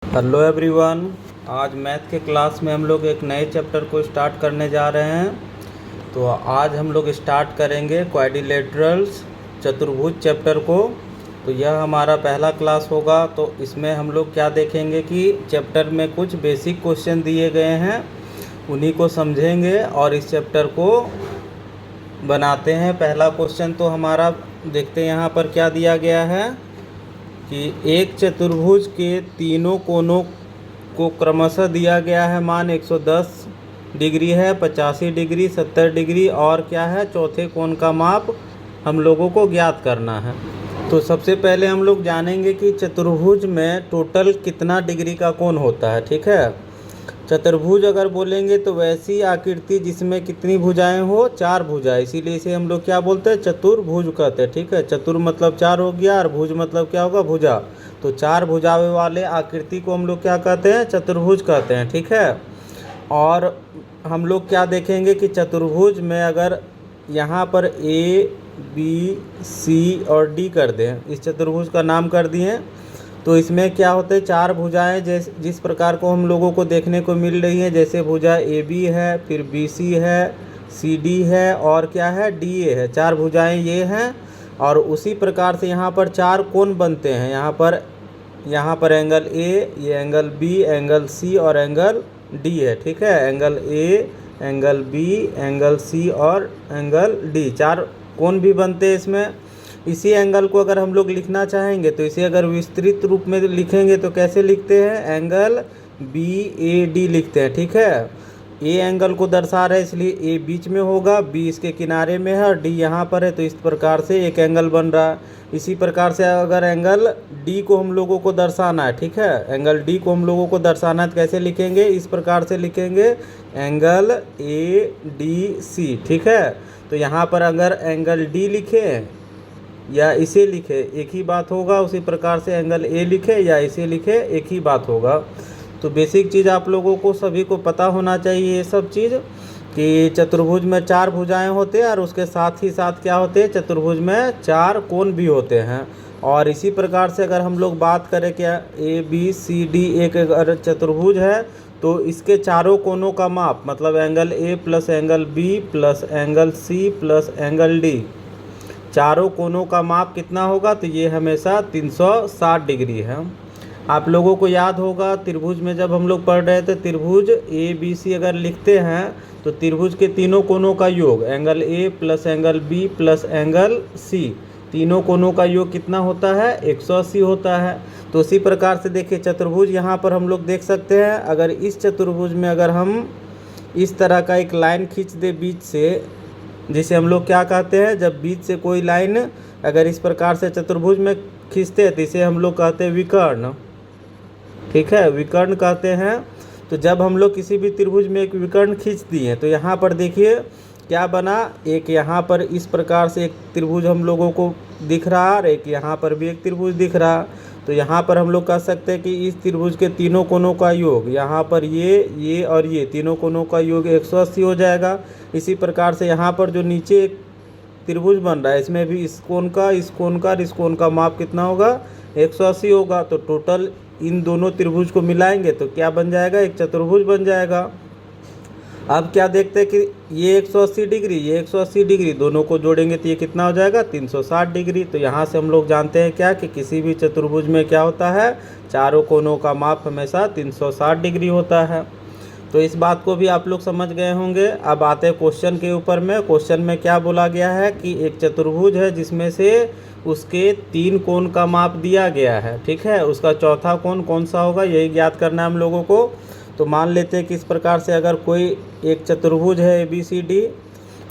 Hello everyone. आज math के class में हम लोग एक नए चैप्टर को स्टार्ट करने जा रहे हैं। तो आज हम लोग स्टार्ट करेंगे क्वाड्रिलेटरल्स चतुर्भुज चैप्टर को। तो यह हमारा पहला क्लास होगा। तो इसमें हम लोग क्या देखेंगे कि चैप्टर में कुछ बेसिक क्वेश्चन दिए गए हैं, उन्हीं को समझेंगे और इस चैप्टर को बनाते हैं। पहला क्वेश्चन तो हमारा देखते हैं यहाँ पर क्या दिया गया है कि एक चतुर्भुज के तीनों कोनों को क्रमशः दिया गया है। मान 110 डिग्री है, 85 डिग्री, 70 डिग्री और क्या है, चौथे कोण का माप हम लोगों को ज्ञात करना है। तो सबसे पहले हम लोग जानेंगे कि चतुर्भुज में टोटल कितना डिग्री का कोण होता है। ठीक है, चतुर्भुज अगर बोलेंगे तो वैसी आकृति जिसमें कितनी भुजाएं हो, 4 भुजाएं, इसीलिए इसे हम लोग क्या बोलते हैं, चतुर्भुज कहते हैं। ठीक है, चतुर मतलब 4 हो गया और भुज मतलब क्या होगा, भुजा। तो 4 भुजाएं वाले आकृति को हम लोग क्या कहते हैं, चतुर्भुज कहते हैं। ठीक है, और हम लोग क्या देखेंगे कि चतुर्भुज में अगर यहाँ पर ए बी सी और डी कर दें, इस चतुर्भुज का नाम कर दिए, तो इसमें क्या होते हैं, 4 भुजाएं जिस प्रकार को हम लोगों को देखने को मिल रही हैं। जैसे भुजा ए बी है, फिर बी सी है, सी डी है और क्या है, डी ए है। 4 भुजाएं ये हैं। और उसी प्रकार से यहाँ पर 4 कोण बनते हैं। यहाँ पर एंगल ए, ये एंगल बी, एंगल सी और एंगल डी है। ठीक है, angle A, angle B, angle C और एंगल डी, 4 कोण भी बनते हैं इसमें। इसी एंगल को अगर हम लोग लिखना चाहेंगे तो इसे अगर विस्तृत रूप में लिखेंगे तो कैसे लिखते हैं, एंगल बी ए डी लिखते हैं। ठीक है, ए एंगल को दर्शा रहे इसलिए ए बीच में होगा, बी इसके किनारे में है और डी यहाँ पर है, तो इस प्रकार से एक एंगल बन रहा है। इसी प्रकार से अगर एंगल डी को हम लोगों को दर्शाना है, ठीक है, एंगल डी को हम लोगों को दर्शाना है तो कैसे लिखेंगे, इस प्रकार से लिखेंगे, एंगल ए डी सी। ठीक है, तो यहाँ पर अगर एंगल डी लिखे या इसे लिखे एक ही बात होगा। उसी प्रकार से एंगल ए लिखे या इसे लिखे एक ही बात होगा। तो बेसिक चीज़ आप लोगों को सभी को पता होना चाहिए ये सब चीज़, कि चतुर्भुज में 4 भुजाएं होते हैं और उसके साथ ही साथ क्या होते हैं, चतुर्भुज में 4 कोण भी होते हैं। और इसी प्रकार से अगर हम लोग बात करें क्या, ए बी सी डी एक अगर चतुर्भुज है तो इसके चारों कोणों का माप मतलब angle A plus angle B plus angle C plus angle D, चारों कोनों का माप कितना होगा, तो ये हमेशा 360 डिग्री है। आप लोगों को याद होगा त्रिभुज में जब हम लोग पढ़ रहे थे, त्रिभुज ए बी सी अगर लिखते हैं तो त्रिभुज के तीनों कोनों का योग angle A plus angle B plus angle C, तीनों कोनों का योग कितना होता है, 180 होता है। तो उसी प्रकार से देखिए चतुर्भुज यहाँ पर हम लोग देख सकते हैं। अगर इस चतुर्भुज में अगर हम इस तरह का एक लाइन खींच दे बीच से, जिसे हम लोग क्या कहते हैं, जब बीच से कोई लाइन अगर इस प्रकार से चतुर्भुज में खींचते हैं तो इसे हम लोग कहते हैं विकर्ण। ठीक है, विकर्ण कहते हैं। तो जब हम लोग किसी भी त्रिभुज में एक विकर्ण खींच दिए तो यहाँ पर देखिए क्या बना, एक यहाँ पर इस प्रकार से एक त्रिभुज हम लोगों को दिख रहा और एक यहाँ पर भी एक त्रिभुज दिख रहा। तो यहाँ पर हम लोग कह सकते हैं कि इस त्रिभुज के तीनों कोनों का योग, यहाँ पर ये और ये तीनों कोनों का योग 180 हो जाएगा। इसी प्रकार से यहाँ पर जो नीचे एक त्रिभुज बन रहा है इसमें भी इस कोण का, इस कोण का और इस कोण का माप कितना होगा, 180 होगा। तो टोटल इन दोनों त्रिभुज को मिलाएंगे तो क्या बन जाएगा, एक चतुर्भुज बन जाएगा। अब क्या देखते हैं कि ये 180 डिग्री, ये 180 डिग्री, दोनों को जोड़ेंगे तो ये कितना हो जाएगा, 360 डिग्री। तो यहाँ से हम लोग जानते हैं क्या, कि किसी भी चतुर्भुज में क्या होता है, चारों कोनों का माप हमेशा 360 डिग्री होता है। तो इस बात को भी आप लोग समझ गए होंगे। अब आते हैं क्वेश्चन के ऊपर में। क्वेश्चन में क्या बोला गया है कि एक चतुर्भुज है जिसमें से उसके 3 कोण का माप दिया गया है। ठीक है, उसका चौथा कोण कौन सा होगा यही ज्ञात करना है हम लोगों को। तो मान लेते हैं कि इस प्रकार से अगर कोई एक चतुर्भुज है ए बी सी डी,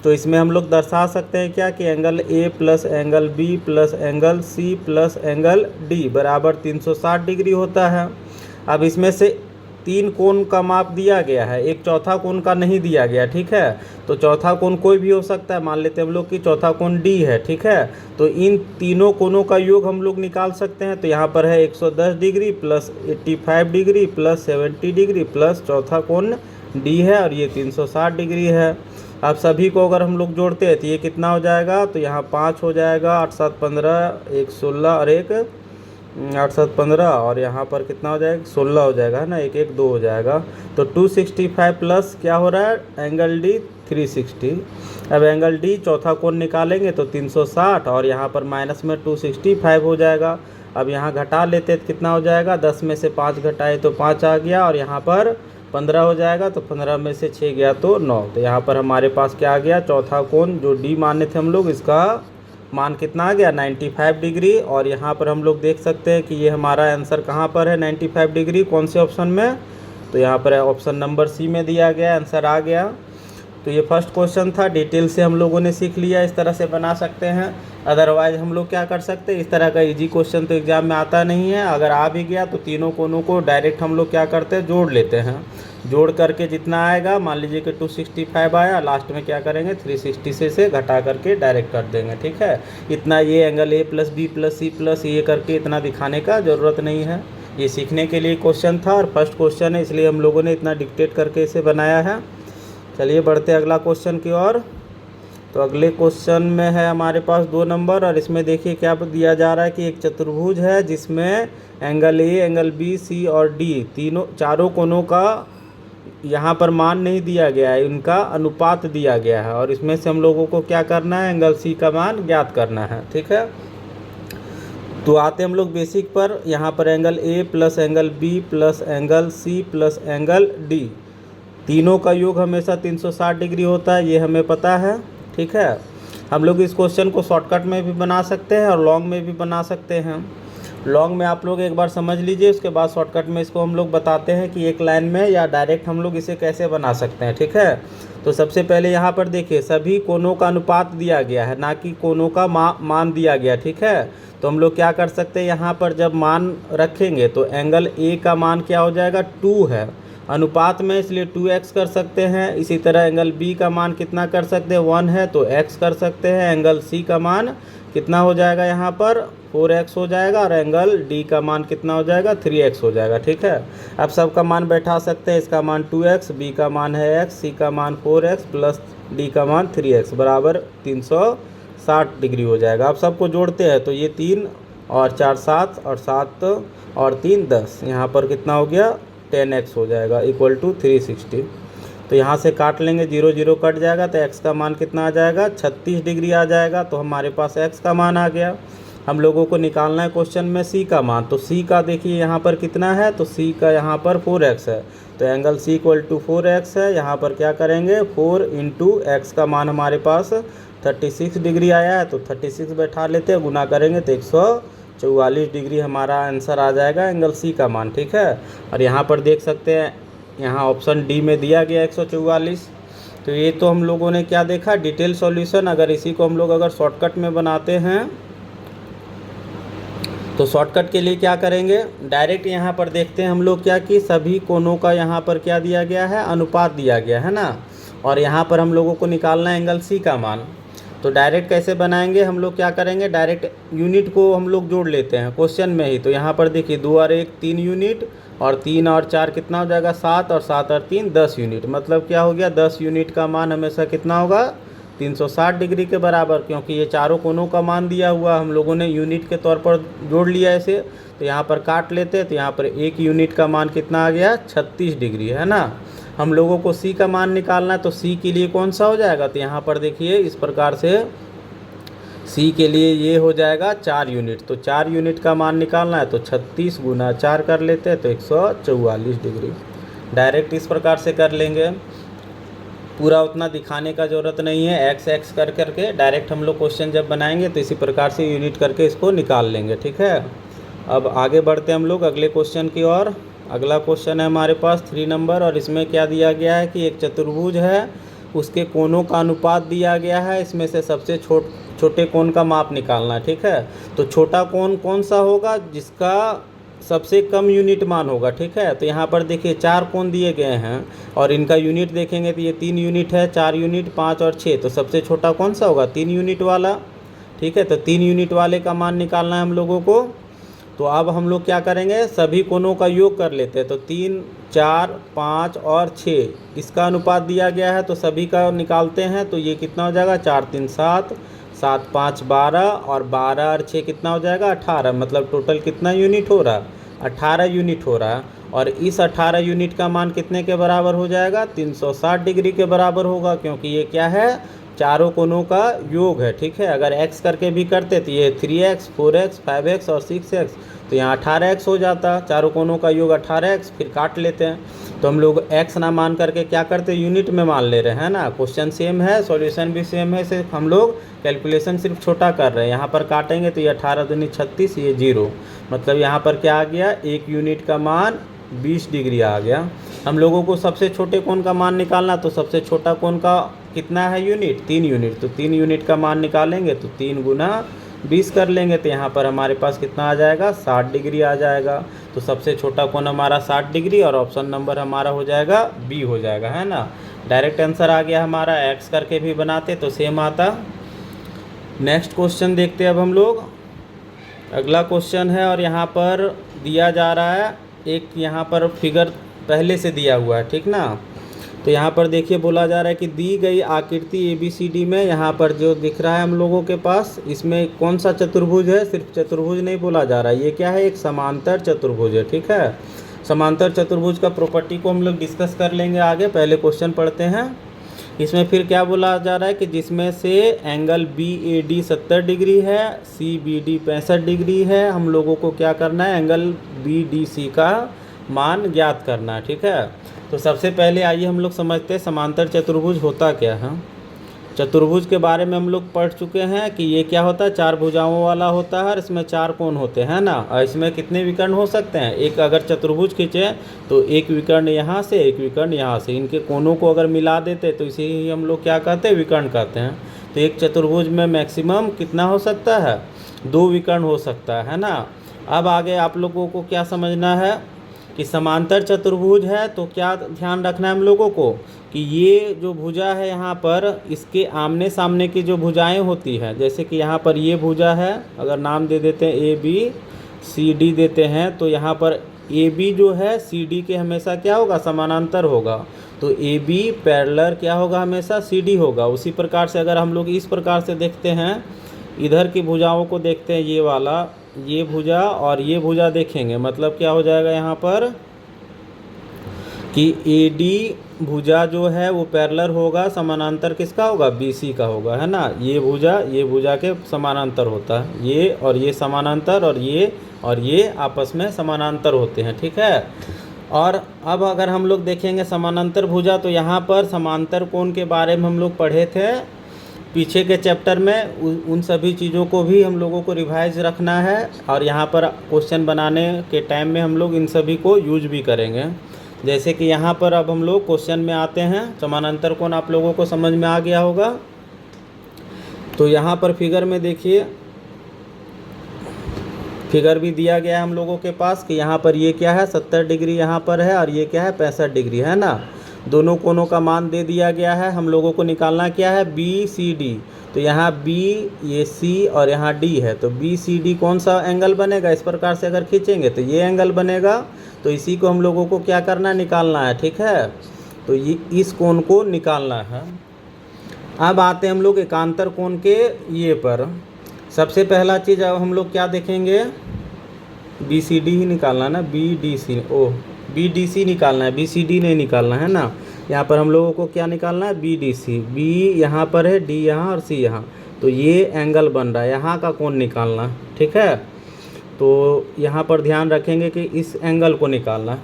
तो इसमें हम लोग दर्शा सकते हैं क्या, कि angle A plus angle B plus angle C plus angle D बराबर 360 डिग्री होता है। अब इसमें से 3 कोण का माप दिया गया है, एक चौथा कोण का नहीं दिया गया। ठीक है, तो चौथा कोण कोई भी हो सकता है। मान लेते हैं हम लोग कि चौथा कोण डी है। ठीक है, तो इन तीनों कोणों का योग हम लोग निकाल सकते हैं। तो यहाँ पर है 110 degree plus 85 degree plus 70 degree plus चौथा कोण डी है और ये 360 डिग्री है। अब सभी को अगर हम लोग जोड़ते हैं तो ये कितना हो जाएगा, तो यहाँ 5 हो जाएगा, 8 7 15, 1 16 और एक 8 7 15 और यहाँ पर कितना हो जाएगा 16 हो जाएगा, है ना, 1 1 2 हो जाएगा। तो 265 प्लस क्या हो रहा है एंगल डी 360। अब एंगल डी चौथा कोण निकालेंगे तो 360 और यहाँ पर माइनस में 265 हो जाएगा। अब यहाँ घटा लेते तो कितना हो जाएगा, 10 में से 5 घटाए तो 5 आ गया और यहाँ पर 15 हो जाएगा, तो 15 में से 6 गया तो 9। तो यहाँ पर हमारे पास क्या आ गया, चौथा कोण जो डी माने थे हम लोग, इसका मान कितना आ गया 95 डिग्री। और यहाँ पर हम लोग देख सकते हैं कि ये हमारा आंसर कहाँ पर है 95 डिग्री, कौन से ऑप्शन में, तो यहाँ पर ऑप्शन नंबर सी में दिया गया, आंसर आ गया। तो ये फर्स्ट क्वेश्चन था, डिटेल से हम लोगों ने सीख लिया, इस तरह से बना सकते हैं। अदरवाइज हम लोग क्या कर सकते हैं, इस तरह का इजी क्वेश्चन तो एग्जाम में आता नहीं है, अगर आ भी गया तो तीनों कोनों को डायरेक्ट हम लोग क्या करते हैं, जोड़ लेते हैं। जोड़ करके जितना आएगा, मान लीजिए कि 265 आया, लास्ट में क्या करेंगे 360 से घटा करके डायरेक्ट कर देंगे, ठीक है। इतना ये angle A plus B plus C plus ये करके इतना दिखाने का ज़रूरत नहीं है, ये सीखने के लिए क्वेश्चन था और फर्स्ट क्वेश्चन है, इसलिए हम लोगों ने इतना डिक्टेट करके इसे बनाया है। चलिए बढ़ते अगला क्वेश्चन की ओर। तो अगले क्वेश्चन में है हमारे पास 2 नंबर और इसमें देखिए क्या दिया जा रहा है कि एक चतुर्भुज है जिसमें एंगल ए, एंगल बी, सी और डी चारों कोनों का यहाँ पर मान नहीं दिया गया है, इनका अनुपात दिया गया है और इसमें से हम लोगों को क्या करना है, एंगल सी का मान ज्ञात करना है, ठीक है। तो आते हम लोग बेसिक पर, यहाँ पर angle A plus angle B plus angle C plus angle D, तीनों का योग हमेशा 360 डिग्री होता है, ये हमें पता है, ठीक है। हम लोग इस क्वेश्चन को शॉर्टकट में भी बना सकते हैं और लॉन्ग में भी बना सकते हैं। लॉन्ग में आप लोग एक बार समझ लीजिए, उसके बाद शॉर्टकट में इसको हम लोग बताते हैं कि एक लाइन में या डायरेक्ट हम लोग इसे कैसे बना सकते हैं, ठीक है। तो सबसे पहले यहाँ पर देखिए सभी कोनों का अनुपात दिया गया है, ना कि कोनों का मान दिया गया, ठीक है। तो हम लोग क्या कर सकते हैं, यहाँ पर जब मान रखेंगे तो एंगल ए का मान क्या हो जाएगा 2 है अनुपात में, इसलिए 2x कर सकते हैं। इसी तरह एंगल बी का मान कितना कर सकते हैं 1 है तो x कर सकते हैं। एंगल सी का मान कितना हो जाएगा, यहाँ पर 4x हो जाएगा और एंगल डी का मान कितना हो जाएगा 3x हो जाएगा, ठीक है। अब सबका मान बैठा सकते हैं, इसका मान 2x, बी का मान है x, सी का मान 4x प्लस डी का मान 3x बराबर 360 डिग्री हो जाएगा। अब सबको जोड़ते हैं तो ये 3 और 4 7 और 7 और 3 10, यहाँ पर कितना हो गया 10x हो जाएगा इक्वल टू 360। तो यहाँ से काट लेंगे, 0 0 कट जाएगा तो x का मान कितना आ जाएगा 36 डिग्री आ जाएगा। तो हमारे पास x का मान आ गया। हम लोगों को निकालना है क्वेश्चन में c का मान, तो c का देखिए यहाँ पर कितना है, तो c का यहाँ पर 4x है, तो angle c equal to 4x है। यहाँ पर क्या करेंगे 4 इंटू x का मान हमारे पास 36 डिग्री आया है, तो 36 बैठा लेते हैं, गुना करेंगे तो 144 डिग्री हमारा आंसर आ जाएगा एंगल सी का मान, ठीक है। और यहाँ पर देख सकते हैं, यहाँ ऑप्शन डी में दिया गया 144। तो ये तो हम लोगों ने क्या देखा डिटेल सॉल्यूशन। अगर इसी को हम लोग अगर शॉर्टकट में बनाते हैं तो शॉर्टकट के लिए क्या करेंगे, डायरेक्ट यहाँ पर देखते हैं हम लोग क्या कि सभी कोनों का यहाँ पर क्या दिया गया है, अनुपात दिया गया है ना। और यहाँ पर हम लोगों को निकालना है एंगल सी का मान। तो डायरेक्ट कैसे बनाएंगे, हम लोग क्या करेंगे, डायरेक्ट यूनिट को हम लोग जोड़ लेते हैं क्वेश्चन में ही। तो यहाँ पर देखिए 2 और 1 3 यूनिट और 3 और 4 कितना हो जाएगा 7 और 7 और 3 10 यूनिट। मतलब क्या हो गया 10 यूनिट का मान हमेशा कितना होगा 360 डिग्री के बराबर, क्योंकि ये चारों कोनों का मान दिया हुआ हम लोगों ने यूनिट के तौर पर जोड़ लिया इसे। तो यहाँ पर काट लेते हैं, तो यहाँ पर 1 यूनिट का मान कितना आ गया 36 डिग्री, है ना। हम लोगों को सी का मान निकालना है, तो सी के लिए कौन सा हो जाएगा, तो यहाँ पर देखिए इस प्रकार से सी के लिए ये हो जाएगा 4 यूनिट। तो 4 यूनिट का मान निकालना है, तो 36 गुना 4 कर लेते हैं तो 144 डिग्री। डायरेक्ट इस प्रकार से कर लेंगे, पूरा उतना दिखाने का ज़रूरत नहीं है। एक्स एक्स कर करके डायरेक्ट हम लोग क्वेश्चन जब बनाएंगे तो इसी प्रकार से यूनिट करके इसको निकाल लेंगे, ठीक है। अब आगे बढ़ते हैं हम लोग अगले क्वेश्चन की ओर। अगला क्वेश्चन है हमारे पास 3 नंबर और इसमें क्या दिया गया है कि एक चतुर्भुज है, उसके कोनों का अनुपात दिया गया है। इसमें से सबसे छोटे कोण का माप निकालना है, ठीक है। तो छोटा कोण कौन सा होगा, जिसका सबसे कम यूनिट मान होगा, ठीक है। तो यहाँ पर देखिए 4 कोण दिए गए हैं और इनका यूनिट देखेंगे तो ये 3 यूनिट है, 4 यूनिट 5 और 6। तो सबसे छोटा कौन सा होगा 3 यूनिट वाला, ठीक है। तो 3 यूनिट वाले का मान निकालना है हम लोगों को। तो अब हम लोग क्या करेंगे, सभी कोनों का योग कर लेते हैं। तो 3 4 5 और 6 इसका अनुपात दिया गया है, तो सभी का निकालते हैं। तो ये कितना हो जाएगा 4 3 7 7 5 12 और 12 और 6 कितना हो जाएगा 18, मतलब टोटल कितना यूनिट हो रहा 18 यूनिट हो रहा है। और इस 18 यूनिट का मान कितने के बराबर हो जाएगा 360 डिग्री के बराबर होगा, क्योंकि ये क्या है चारों कोनों का योग है। ठीक है, अगर x करके भी करते तो ये 3x 4x 5x और 6x, तो यहाँ 18x हो जाता, चारों कोनों का योग 18x। फिर काट लेते हैं, तो हम लोग x ना मान करके क्या करते यूनिट में मान ले रहे हैं ना। क्वेश्चन सेम है, सॉल्यूशन भी सेम है, सिर्फ हम लोग कैलकुलेशन सिर्फ छोटा कर रहे हैं। यहाँ पर काटेंगे तो ये 18 दूनी 36, ये 0, मतलब यहाँ पर क्या आ गया 1 यूनिट का मान 20 डिग्री आ गया। हम लोगों को सबसे छोटे कोण का मान निकालना, तो सबसे छोटा कोण का कितना है यूनिट 3 यूनिट, तो 3 यूनिट का मान निकालेंगे तो 3 गुना 20 कर लेंगे, तो यहाँ पर हमारे पास कितना आ जाएगा 60 डिग्री आ जाएगा। तो सबसे छोटा कोण हमारा 60 डिग्री और ऑप्शन नंबर हमारा हो जाएगा बी हो जाएगा, है ना। डायरेक्ट आंसर आ गया हमारा। एक्स करके भी बनाते तो सेम आता। नेक्स्ट क्वेश्चन देखते हैं अब हम लोग। अगला क्वेश्चन है और यहाँ पर दिया जा रहा है एक, यहाँ पर फिगर पहले से दिया हुआ है, ठीक ना। तो यहाँ पर देखिए बोला जा रहा है कि दी गई आकृति ABCD में यहाँ पर जो दिख रहा है हम लोगों के पास, इसमें कौन सा चतुर्भुज है। सिर्फ चतुर्भुज नहीं बोला जा रहा है, ये क्या है एक समांतर चतुर्भुज है। ठीक है, समांतर चतुर्भुज का प्रॉपर्टी को हम लोग डिस्कस कर लेंगे आगे, पहले क्वेश्चन पढ़ते हैं। इसमें फिर क्या बोला जा रहा है कि जिसमें से एंगल BAD 70 डिग्री है, CBD 65 डिग्री है। हम लोगों को क्या करना है एंगल BDC का मान ज्ञात करना है। ठीक है, तो सबसे पहले आइए हम लोग समझते हैं समांतर चतुर्भुज होता क्या है। चतुर्भुज के बारे में हम लोग पढ़ चुके हैं कि ये क्या होता है 4 भुजाओं वाला होता है और इसमें 4 कोण होते हैं ना। और इसमें कितने विकर्ण हो सकते हैं, एक अगर चतुर्भुज खींचे तो एक विकर्ण यहाँ से एक विकर्ण यहाँ से, इनके कोणों को अगर मिला देते तो इसे ही हम लोग क्या कहते हैं विकर्ण कहते हैं। तो एक चतुर्भुज में मैक्सिमम कितना हो सकता है 2 विकर्ण हो सकता है ना। अब आगे आप लोगों को क्या समझना है कि समांतर चतुर्भुज है तो क्या ध्यान रखना है हम लोगों को कि ये जो भुजा है यहाँ पर इसके आमने सामने की जो भुजाएं होती हैं, जैसे कि यहाँ पर ये भुजा है, अगर नाम दे देते हैं ABCD देते हैं, तो यहाँ पर AB जो है CD के हमेशा क्या होगा समानांतर होगा, तो AB पैरेलल क्या होगा हमेशा CD होगा। उसी प्रकार से अगर हम लोग इस प्रकार से देखते हैं, इधर की भुजाओं को देखते हैं, ये वाला ये भुजा और ये भुजा देखेंगे, मतलब क्या हो जाएगा यहाँ पर कि AD भुजा जो है वो पैरेलल होगा, समानांतर किसका होगा BC का होगा, है ना। ये भुजा के समानांतर होता है, ये और ये समानांतर और ये आपस में समानांतर होते हैं। ठीक है, और अब अगर हम लोग देखेंगे समानांतर भुजा, तो यहाँ पर समांतर कोण के बारे में हम लोग पढ़े थे पीछे के चैप्टर में। उन सभी चीज़ों को भी हम लोगों को रिवाइज रखना है और यहाँ पर क्वेश्चन बनाने के टाइम में हम लोग इन सभी को यूज भी करेंगे। जैसे कि यहाँ पर अब हम लोग क्वेश्चन में आते हैं, समानांतर कोण आप लोगों को समझ में आ गया होगा। तो यहाँ पर फिगर में देखिए, फिगर भी दिया गया है हम लोगों के पास कि यहाँ पर ये क्या है 70 डिग्री यहाँ पर है और ये क्या है 65 डिग्री, है ना। दोनों कोणों का मान दे दिया गया है, हम लोगों को निकालना क्या है BCD। तो यहाँ B ये C और यहाँ D है, तो BCD कौन सा एंगल बनेगा, इस प्रकार से अगर खींचेंगे तो ये एंगल बनेगा। तो इसी को हम लोगों को क्या करना है निकालना है। ठीक है, तो ये इस कोण को निकालना है। अब आते हैं हम लोग एकांतर कोण के ये पर। सबसे पहला चीज़ अब हम लोग क्या देखेंगे BCD ही निकालना ना, BDC निकालना है, BCD नहीं निकालना है ना। यहाँ पर हम लोगों को क्या निकालना है BDC, B यहाँ पर है, D यहाँ और C यहाँ, तो ये एंगल बन रहा है, यहाँ का कोण निकालना। ठीक है, तो यहाँ पर ध्यान रखेंगे कि इस एंगल को निकालना।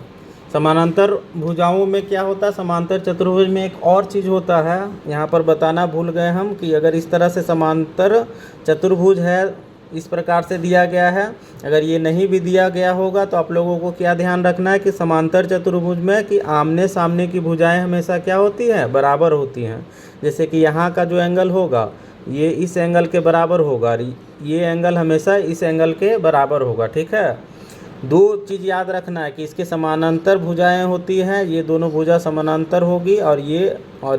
समानांतर भुजाओं में क्या होता है, समांतर चतुर्भुज में एक और चीज़ होता है, यहाँ पर बताना भूल गए हम कि अगर इस तरह से समांतर चतुर्भुज है इस प्रकार से दिया गया है, अगर ये नहीं भी दिया गया होगा तो आप लोगों को क्या ध्यान रखना है कि समांतर चतुर्भुज में कि आमने सामने की भुजाएं हमेशा क्या होती हैं बराबर होती हैं। जैसे कि यहाँ का जो एंगल होगा ये इस एंगल के बराबर होगा, ये एंगल हमेशा इस एंगल के बराबर होगा। ठीक है, 2 चीज़ याद रखना है कि इसके समानांतर भुजाएं होती हैं, ये दोनों भुजा समानांतर होगी और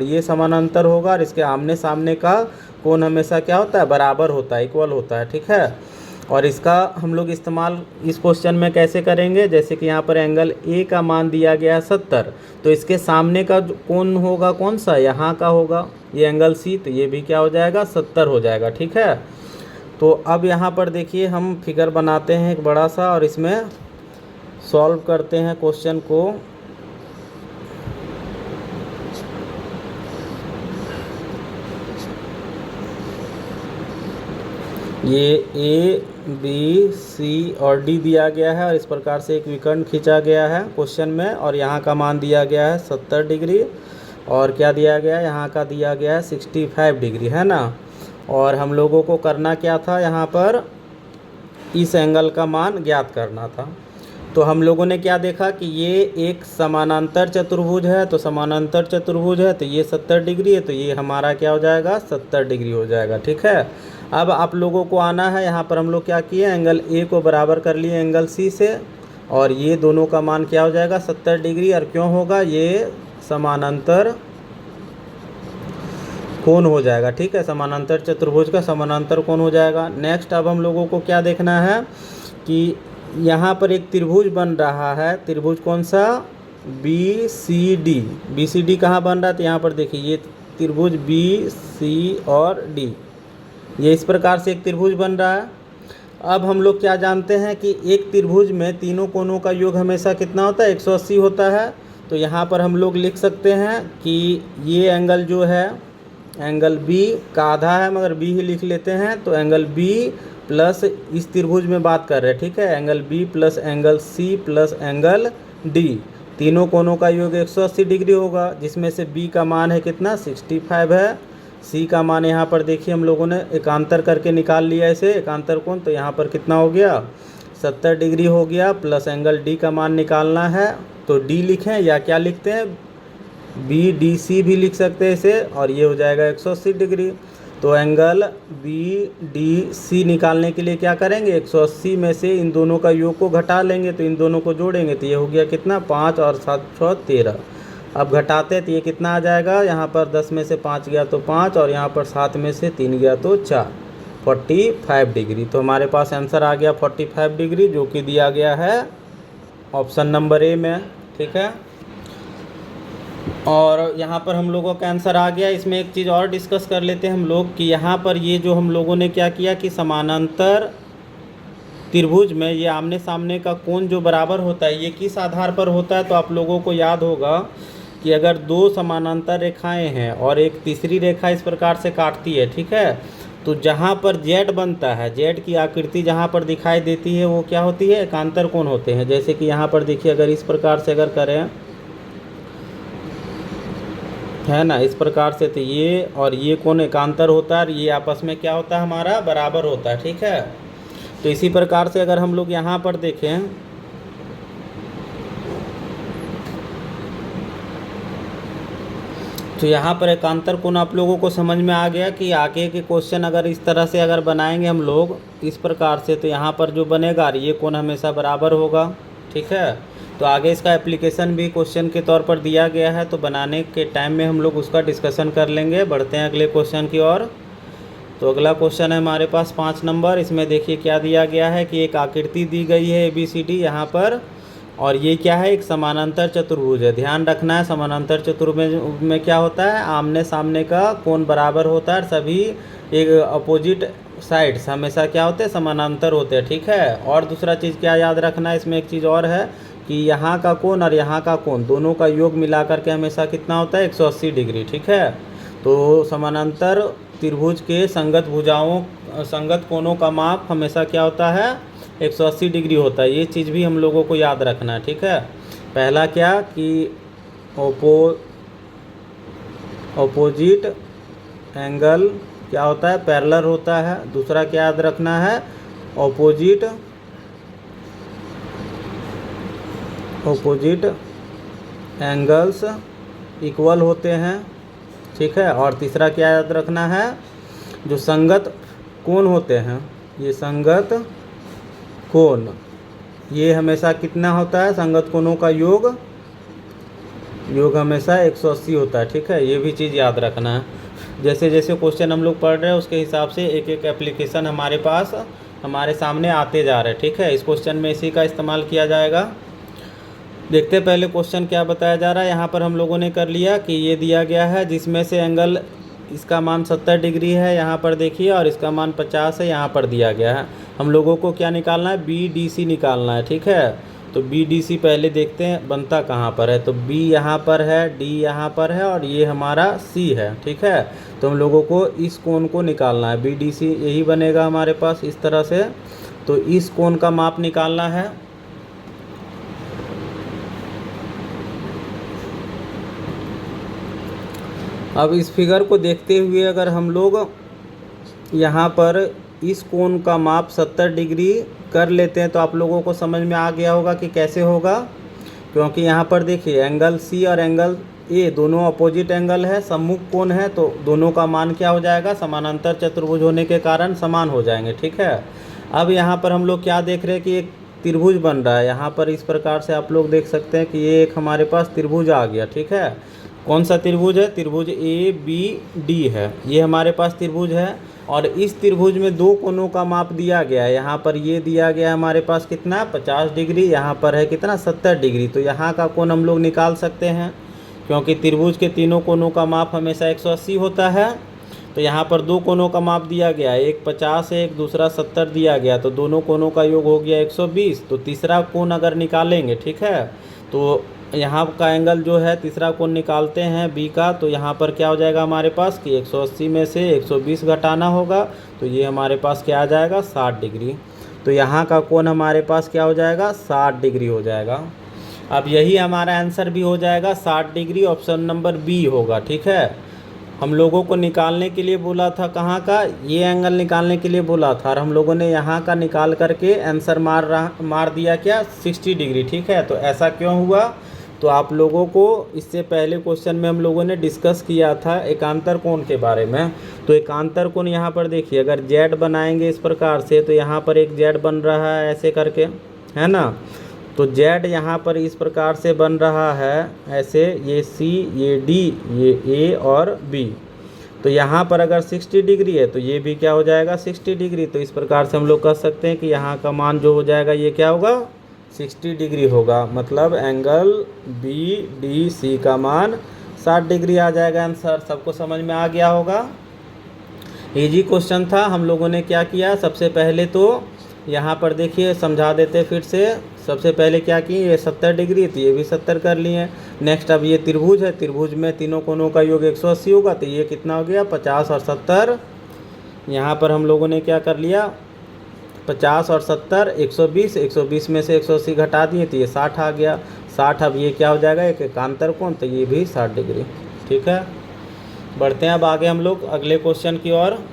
ये समानांतर होगा, और इसके आमने सामने का कोण हमेशा क्या होता है बराबर होता है, इक्वल होता है। ठीक है, और इसका हम लोग इस्तेमाल इस क्वेश्चन में कैसे करेंगे, जैसे कि यहाँ पर एंगल ए का मान दिया गया है 70, तो इसके सामने का कोण होगा कौन सा, यहाँ का होगा, ये एंगल सी, तो ये भी क्या हो जाएगा 70 हो जाएगा। ठीक है, तो अब यहाँ पर देखिए हम फिगर बनाते हैं एक बड़ा सा और इसमें सॉल्व करते हैं क्वेश्चन को। ये ए बी सी और डी दिया गया है और इस प्रकार से एक विकर्ण खींचा गया है क्वेश्चन में, और यहाँ का मान दिया गया है 70 डिग्री और क्या दिया गया है, यहाँ का दिया गया है 65 डिग्री, है ना। और हम लोगों को करना क्या था, यहाँ पर इस एंगल का मान ज्ञात करना था। तो हम लोगों ने क्या देखा कि ये एक समानांतर चतुर्भुज है, तो समानांतर चतुर्भुज है तो ये 70 डिग्री है, तो ये हमारा क्या हो जाएगा 70 डिग्री हो जाएगा। ठीक है, अब आप लोगों को आना है, यहाँ पर हम लोग क्या किए, एंगल ए को बराबर कर लिए एंगल सी से, और ये दोनों का मान क्या हो जाएगा 70 डिग्री, और क्यों होगा, ये समानांतर कोण हो जाएगा। ठीक है, समानांतर चतुर्भुज का समानांतर कोण हो जाएगा। नेक्स्ट अब हम लोगों को क्या देखना है कि यहाँ पर एक त्रिभुज बन रहा है, त्रिभुज कौन सा, B C D. B C D कहाँ बन रहा है, तो यहाँ पर देखिए ये त्रिभुज बी सी और डी, ये इस प्रकार से एक त्रिभुज बन रहा है। अब हम लोग क्या जानते हैं कि एक त्रिभुज में तीनों कोणों का योग हमेशा कितना होता है, 180 होता है। तो यहाँ पर हम लोग लिख सकते हैं कि ये एंगल जो है एंगल बी का आधा है, मगर बी ही लिख लेते हैं, तो एंगल बी प्लस इस त्रिभुज में बात कर रहे हैं। ठीक है, angle B plus angle C plus angle D, तीनों कोणों का योग 180 डिग्री होगा, जिसमें से बी का मान है कितना 65 है, सी का मान यहाँ पर देखिए हम लोगों ने एकांतर करके निकाल लिया इसे, एकांतर कोण, तो यहाँ पर कितना हो गया 70 डिग्री हो गया, प्लस एंगल डी का मान निकालना है, तो डी लिखें या क्या लिखते हैं, बी डी सी भी लिख सकते हैं इसे, और ये हो जाएगा 180 डिग्री। तो एंगल बी डी सी निकालने के लिए क्या करेंगे, 180 में से इन दोनों का योग को घटा लेंगे, तो इन दोनों को जोड़ेंगे तो ये हो गया कितना 5 और 7 6 13। अब घटाते तो ये कितना आ जाएगा, यहाँ पर 10 में से 5 गया तो 5, और यहाँ पर 7 में से 3 गया तो 4, 45 डिग्री। तो हमारे पास आंसर आ गया 45 डिग्री, जो कि दिया गया है ऑप्शन नंबर ए में। ठीक है, और यहाँ पर हम लोगों का आंसर आ गया। इसमें एक चीज़ और डिस्कस कर लेते हैं हम लोग कि यहाँ पर ये जो हम लोगों ने क्या किया कि समानांतर त्रिभुज में ये आमने सामने का कोण जो बराबर होता है, ये किस आधार पर होता है, तो आप लोगों को याद होगा कि अगर दो समानांतर रेखाएं हैं और एक तीसरी रेखा इस प्रकार से काटती है, ठीक है, तो जहाँ पर जेड बनता है, जेड की आकृति जहाँ पर दिखाई देती है वो क्या होती है, एकांतर कोण होते हैं। जैसे कि यहाँ पर देखिए अगर इस प्रकार से अगर करें, है ना, इस प्रकार से, तो ये और ये कोण एकांतर होता है, ये आपस में क्या होता है हमारा बराबर होता है। ठीक है, तो इसी प्रकार से अगर हम लोग यहाँ पर देखें तो यहाँ पर एकांतर कोण आप लोगों को समझ में आ गया कि आगे के क्वेश्चन अगर इस तरह से अगर बनाएंगे हम लोग इस प्रकार से, तो यहाँ पर जो बनेगा ये कोण हमेशा बराबर होगा। ठीक है, तो आगे इसका एप्लीकेशन भी क्वेश्चन के तौर पर दिया गया है, तो बनाने के टाइम में हम लोग उसका डिस्कशन कर लेंगे। बढ़ते हैं अगले क्वेश्चन की ओर। तो अगला क्वेश्चन है हमारे पास 5 नंबर। इसमें देखिए क्या दिया गया है कि एक आकृति दी गई है ABCD यहाँ पर, और ये क्या है, एक समानांतर चतुर्भुज है। ध्यान रखना है समानांतर चतुर्भुज में क्या होता है, आमने सामने का कोण बराबर होता है, सभी एक अपोजिट साइड्स हमेशा क्या होते हैं, समानांतर होते हैं। ठीक है, और दूसरा चीज़ क्या याद रखना है, इसमें एक चीज़ और है कि यहाँ का कोण और यहाँ का कोण दोनों का योग मिलाकर के हमेशा कितना होता है, 180 डिग्री। ठीक है, तो समानांतर त्रिभुज के संगत भुजाओं संगत कोणों का माप हमेशा क्या होता है, 180 डिग्री होता है। ये चीज़ भी हम लोगों को याद रखना है। ठीक है, पहला क्या कि ऑपोजिट एंगल क्या होता है, पैरेलल होता है। दूसरा क्या याद रखना है, ऑपोजिट एंगल्स इक्वल होते हैं। ठीक है, और तीसरा क्या याद रखना है, जो संगत कोण होते हैं, ये संगत कोण ये हमेशा कितना होता है, संगत कोणों का योग हमेशा 180 होता है। ठीक है, ये भी चीज़ याद रखना है। जैसे जैसे क्वेश्चन हम लोग पढ़ रहे हैं उसके हिसाब से एक एक एप्लीकेशन हमारे पास हमारे सामने आते जा रहे हैं। ठीक है, इस क्वेश्चन में इसी का इस्तेमाल किया जाएगा। देखते हैं पहले क्वेश्चन क्या बताया जा रहा है। यहाँ पर हम लोगों ने कर लिया कि ये दिया गया है जिसमें से एंगल इसका मान 70 डिग्री है यहाँ पर देखिए, और इसका मान 50 है यहाँ पर दिया गया है। हम लोगों को क्या निकालना है, BDC निकालना है। ठीक है, तो BDC पहले देखते हैं बनता कहाँ पर है। तो B यहाँ पर है, D यहाँ पर है और ये हमारा C है। ठीक है, तो हम लोगों को इस कोण को निकालना है। BDC यही बनेगा हमारे पास इस तरह से। तो इस कोण का माप निकालना है। अब इस फिगर को देखते हुए अगर हम लोग यहाँ पर इस कोण का माप 70 डिग्री कर लेते हैं तो आप लोगों को समझ में आ गया होगा कि कैसे होगा। क्योंकि यहाँ पर देखिए एंगल C और एंगल A दोनों अपोजिट एंगल है, सम्मुख कोण है, तो दोनों का मान क्या हो जाएगा, समानांतर चतुर्भुज होने के कारण समान हो जाएंगे। ठीक है, अब यहाँ पर हम लोग क्या देख रहे हैं कि एक त्रिभुज बन रहा है। यहाँ पर इस प्रकार से आप लोग देख सकते हैं कि ये एक हमारे पास त्रिभुज आ गया। ठीक है, कौन सा त्रिभुज है, त्रिभुज ABD है, ये हमारे पास त्रिभुज है। और इस त्रिभुज में दो कोणों का माप दिया गया है। यहाँ पर ये दिया गया है हमारे पास कितना, 50 डिग्री, यहाँ पर है कितना, 70 डिग्री। तो यहाँ का कोण हम लोग निकाल सकते हैं, क्योंकि त्रिभुज के तीनों कोणों का माप हमेशा 180 होता है। तो यहाँ पर दो कोणों का माप दिया गया है, एक 50 है, एक दूसरा 70 दिया गया, तो दोनों कोणों का योग हो गया 120। तो तीसरा कोण अगर निकालेंगे, ठीक है, तो यहाँ का एंगल जो है तीसरा कोण निकालते हैं B का, तो यहाँ पर क्या हो जाएगा हमारे पास कि 180 में से 120 घटाना होगा, तो ये हमारे पास क्या आ जाएगा, 60 डिग्री। तो यहाँ का कोण हमारे पास क्या हो जाएगा, 60 डिग्री हो जाएगा। अब यही हमारा आंसर भी हो जाएगा 60 डिग्री, ऑप्शन नंबर B होगा। ठीक है, हम लोगों को निकालने के लिए बोला था कहाँ का, ये एंगल निकालने के लिए बोला था, और हम लोगों ने यहाँ का निकाल करके आंसर मार दिया क्या, 60 डिग्री। ठीक है, तो ऐसा क्यों हुआ, तो आप लोगों को इससे पहले क्वेश्चन में हम लोगों ने डिस्कस किया था एकांतर कोण के बारे में। तो एकांतर कोण यहाँ पर देखिए, अगर Z बनाएंगे इस प्रकार से, तो यहाँ पर एक Z बन रहा है ऐसे करके, है ना। तो Z यहाँ पर इस प्रकार से बन रहा है ऐसे, ये C, ये D, ये A और B। तो यहाँ पर अगर 60 डिग्री है तो ये भी क्या हो जाएगा, 60 डिग्री। तो इस प्रकार से हम लोग कह सकते हैं कि यहाँ का मान जो हो जाएगा ये क्या होगा, 60 डिग्री होगा। मतलब एंगल BDC का मान 60 डिग्री आ जाएगा आंसर। सबको समझ में आ गया होगा। इजी क्वेश्चन था। हम लोगों ने क्या किया, सबसे पहले तो यहाँ पर देखिए समझा देते फिर से। सबसे पहले क्या किए, ये 70 डिग्री, तो ये भी 70 कर लिए। नेक्स्ट अब ये त्रिभुज है, त्रिभुज में तीनों कोणों का योग 180 होगा, तो ये कितना हो गया, 50 और 70। यहाँ पर हम लोगों ने क्या कर लिया, 50 और 70 120, 120 में से 180 घटा दिए तो ये 60 आ गया। 60, अब ये क्या हो जाएगा, एक एकांतर कोण, तो ये भी 60 डिग्री। ठीक है, बढ़ते हैं अब आगे हम लोग अगले क्वेश्चन की ओर।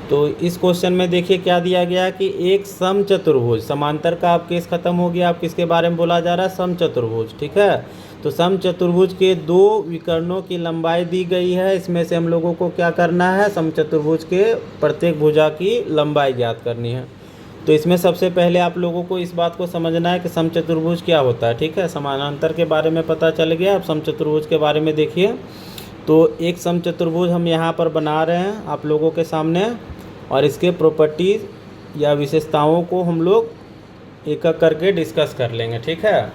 तो इस क्वेश्चन में देखिए क्या दिया गया है कि एक समचतुर्भुज, समांतर का अब केस खत्म हो गया। अब किसके बारे में बोला जा रहा है, समचतुर्भुज। ठीक है, तो समचतुर्भुज के दो विकर्णों की लंबाई दी गई है। इसमें से हम लोगों को क्या करना है, समचतुर्भुज के प्रत्येक भुजा की लंबाई ज्ञात करनी है। तो इसमें सबसे पहले आप लोगों को इस बात को समझना है कि समचतुर्भुज क्या होता है। ठीक है, समानांतर के बारे में पता चल गया। अब समचतुर्भुज के बारे में देखिए। तो एक समचतुर्भुज हम यहाँ पर बना रहे हैं आप लोगों के सामने, और इसके प्रॉपर्टीज़ या विशेषताओं को हम लोग एक एक करके डिस्कस कर लेंगे। ठीक है,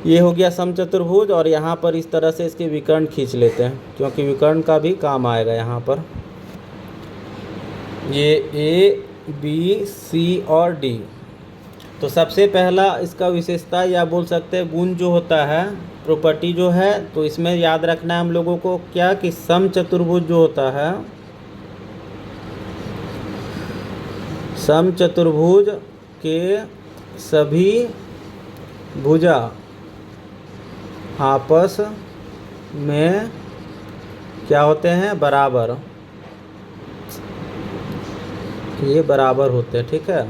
ये हो गया समचतुर्भुज, और यहाँ पर इस तरह से इसके विकर्ण खींच लेते हैं, क्योंकि विकर्ण का भी काम आएगा यहाँ पर। ये A, B, C और D। तो सबसे पहला इसका विशेषता या बोल सकते हैं गुण जो होता है, प्रॉपर्टी जो है, तो इसमें याद रखना है हम लोगों को क्या कि समचतुर्भुज जो होता है, समचतुर्भुज के सभी भुजा आपस में क्या होते हैं, बराबर, ये बराबर होते हैं। ठीक है,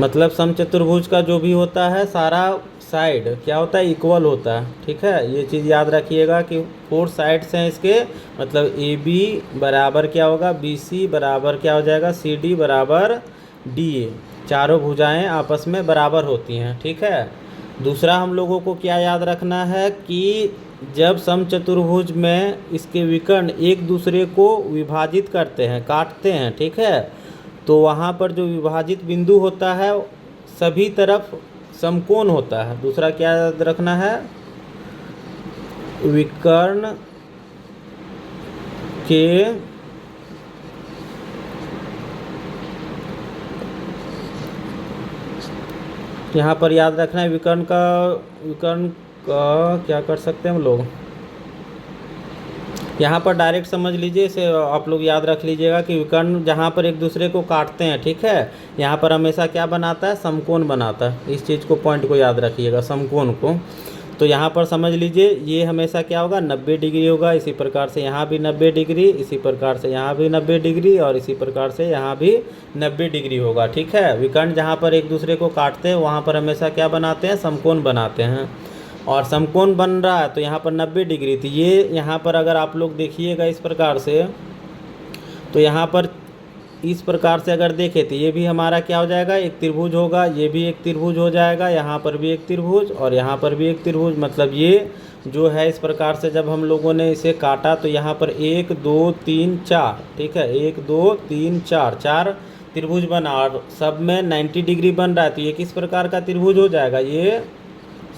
मतलब समचतुर्भुज का जो भी होता है सारा साइड क्या होता है, इक्वल होता है। ठीक है, ये चीज़ याद रखिएगा कि 4 साइड्स हैं इसके, मतलब AB बराबर क्या होगा, BC बराबर क्या हो जाएगा, CD बराबर DA। चारों भुजाएं आपस में बराबर होती हैं। ठीक है, दूसरा हम लोगों को क्या याद रखना है कि जब समचतुर्भुज में इसके विकर्ण एक दूसरे को विभाजित करते हैं, काटते हैं, ठीक है, तो वहाँ पर जो विभाजित बिंदु होता है सभी तरफ समकोण होता है। दूसरा क्या याद रखना है, विकर्ण के यहाँ पर याद रखना है विकर्ण का क्या कर सकते हैं हम लोग, यहाँ पर डायरेक्ट समझ लीजिए, इसे आप लोग याद रख लीजिएगा कि विकर्ण जहाँ पर एक दूसरे को काटते हैं, ठीक है, यहाँ पर हमेशा क्या बनाता है, समकोण बनाता है। इस चीज़ को, पॉइंट को याद रखिएगा, समकोण को। तो यहाँ पर समझ लीजिए ये हमेशा क्या होगा, 90 डिग्री होगा। इसी प्रकार से यहाँ भी 90 डिग्री, इसी प्रकार से यहाँ भी 90 डिग्री, और इसी प्रकार से यहाँ भी 90 डिग्री होगा, ठीक है। विकर्ण जहाँ पर एक दूसरे को काटते हैं वहाँ पर हमेशा क्या बनाते हैं, समकोण बनाते हैं। और समकोण बन रहा है तो यहाँ पर 90 डिग्री थी। ये यहाँ पर अगर आप लोग देखिएगा इस प्रकार से, तो यहाँ पर इस प्रकार से अगर देखें तो ये भी हमारा क्या हो जाएगा, एक त्रिभुज होगा, ये भी एक त्रिभुज हो जाएगा, यहाँ पर भी एक त्रिभुज और यहाँ पर भी एक त्रिभुज। मतलब ये जो है इस प्रकार से जब हम लोगों ने इसे काटा तो यहाँ पर 1 2 3 4, ठीक है, 1 2 3 4, 4 त्रिभुज बना और सब में 90 डिग्री बन रहा है। तो ये किस प्रकार का त्रिभुज हो जाएगा, ये